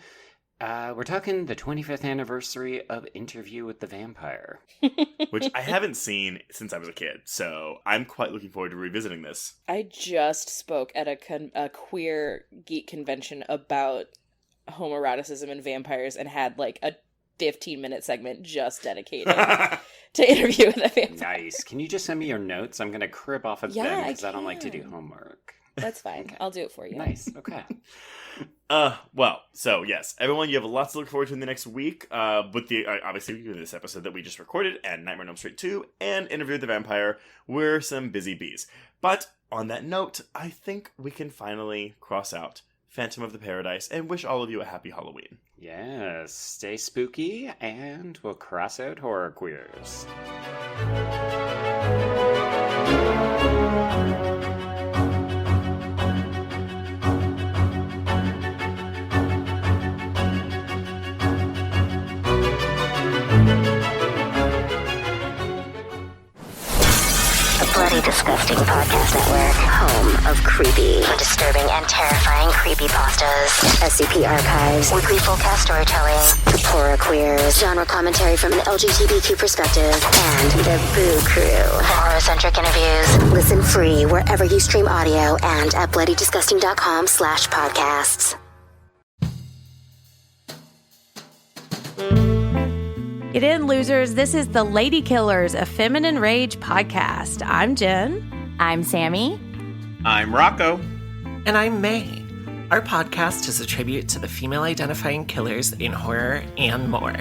We're talking the 25th anniversary of Interview with the Vampire. Which I haven't seen since I was a kid, so I'm quite looking forward to revisiting this. I just spoke at a queer geek convention about homoeroticism and vampires and had like a 15-minute segment just dedicated to Interview with a Vampire. Nice. Can you just send me your notes? I'm going to crib off of them because I don't like to do homework. That's fine. Okay. I'll do it for you. Nice. Okay. Well, so yes, everyone, you have lots to look forward to in the next week. With the obviously this episode that we just recorded, and Nightmare on Elm Street 2, and Interview with the Vampire, we're some busy bees. But on that note, I think we can finally cross out Phantom of the Paradise and wish all of you a happy Halloween. Yes, stay spooky, and we'll cross out horror queers. Bloody Disgusting Podcast Network, home of creepy, disturbing, and terrifying creepypastas, SCP archives, weekly full-cast storytelling, horror queers, genre commentary from an LGBTQ perspective, and the Boo Crew. For horror-centric interviews, listen free wherever you stream audio and at bloodydisgusting.com/podcasts. Get in, losers. This is the Lady Killers, a Feminine Rage podcast. I'm Jen. I'm Sammy. I'm Rocco. And I'm May. Our podcast is a tribute to the female-identifying killers in horror and more.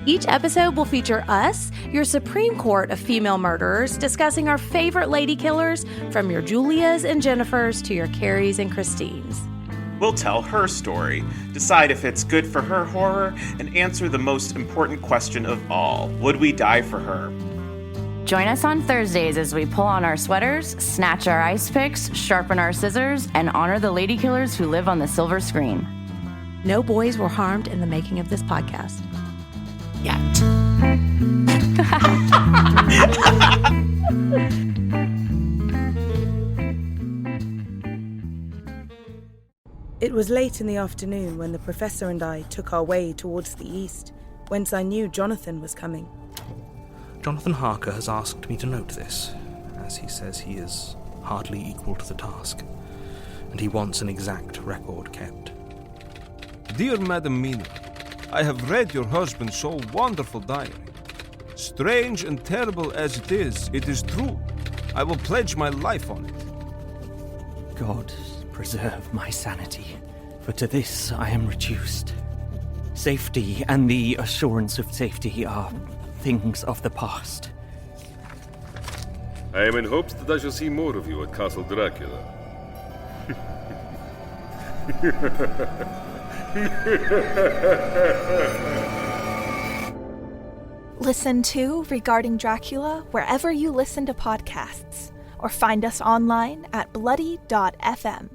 Each episode will feature us, your Supreme Court of female murderers, discussing our favorite lady killers, from your Julias and Jennifers to your Carries and Christines. We'll tell her story, decide if it's good for her horror, and answer the most important question of all. Would we die for her? Join us on Thursdays as we pull on our sweaters, snatch our ice picks, sharpen our scissors, and honor the lady killers who live on the silver screen. No boys were harmed in the making of this podcast. Yet. It was late in the afternoon when the professor and I took our way towards the east, whence I knew Jonathan was coming. Jonathan Harker has asked me to note this, as he says he is hardly equal to the task, and he wants an exact record kept. Dear Madam Mina, I have read your husband's so wonderful diary. Strange and terrible as it is true. I will pledge my life on it. God preserve my sanity, for to this I am reduced. Safety and the assurance of safety are things of the past. I am in hopes that I shall see more of you at Castle Dracula. Listen to Regarding Dracula wherever you listen to podcasts, or find us online at bloody.fm.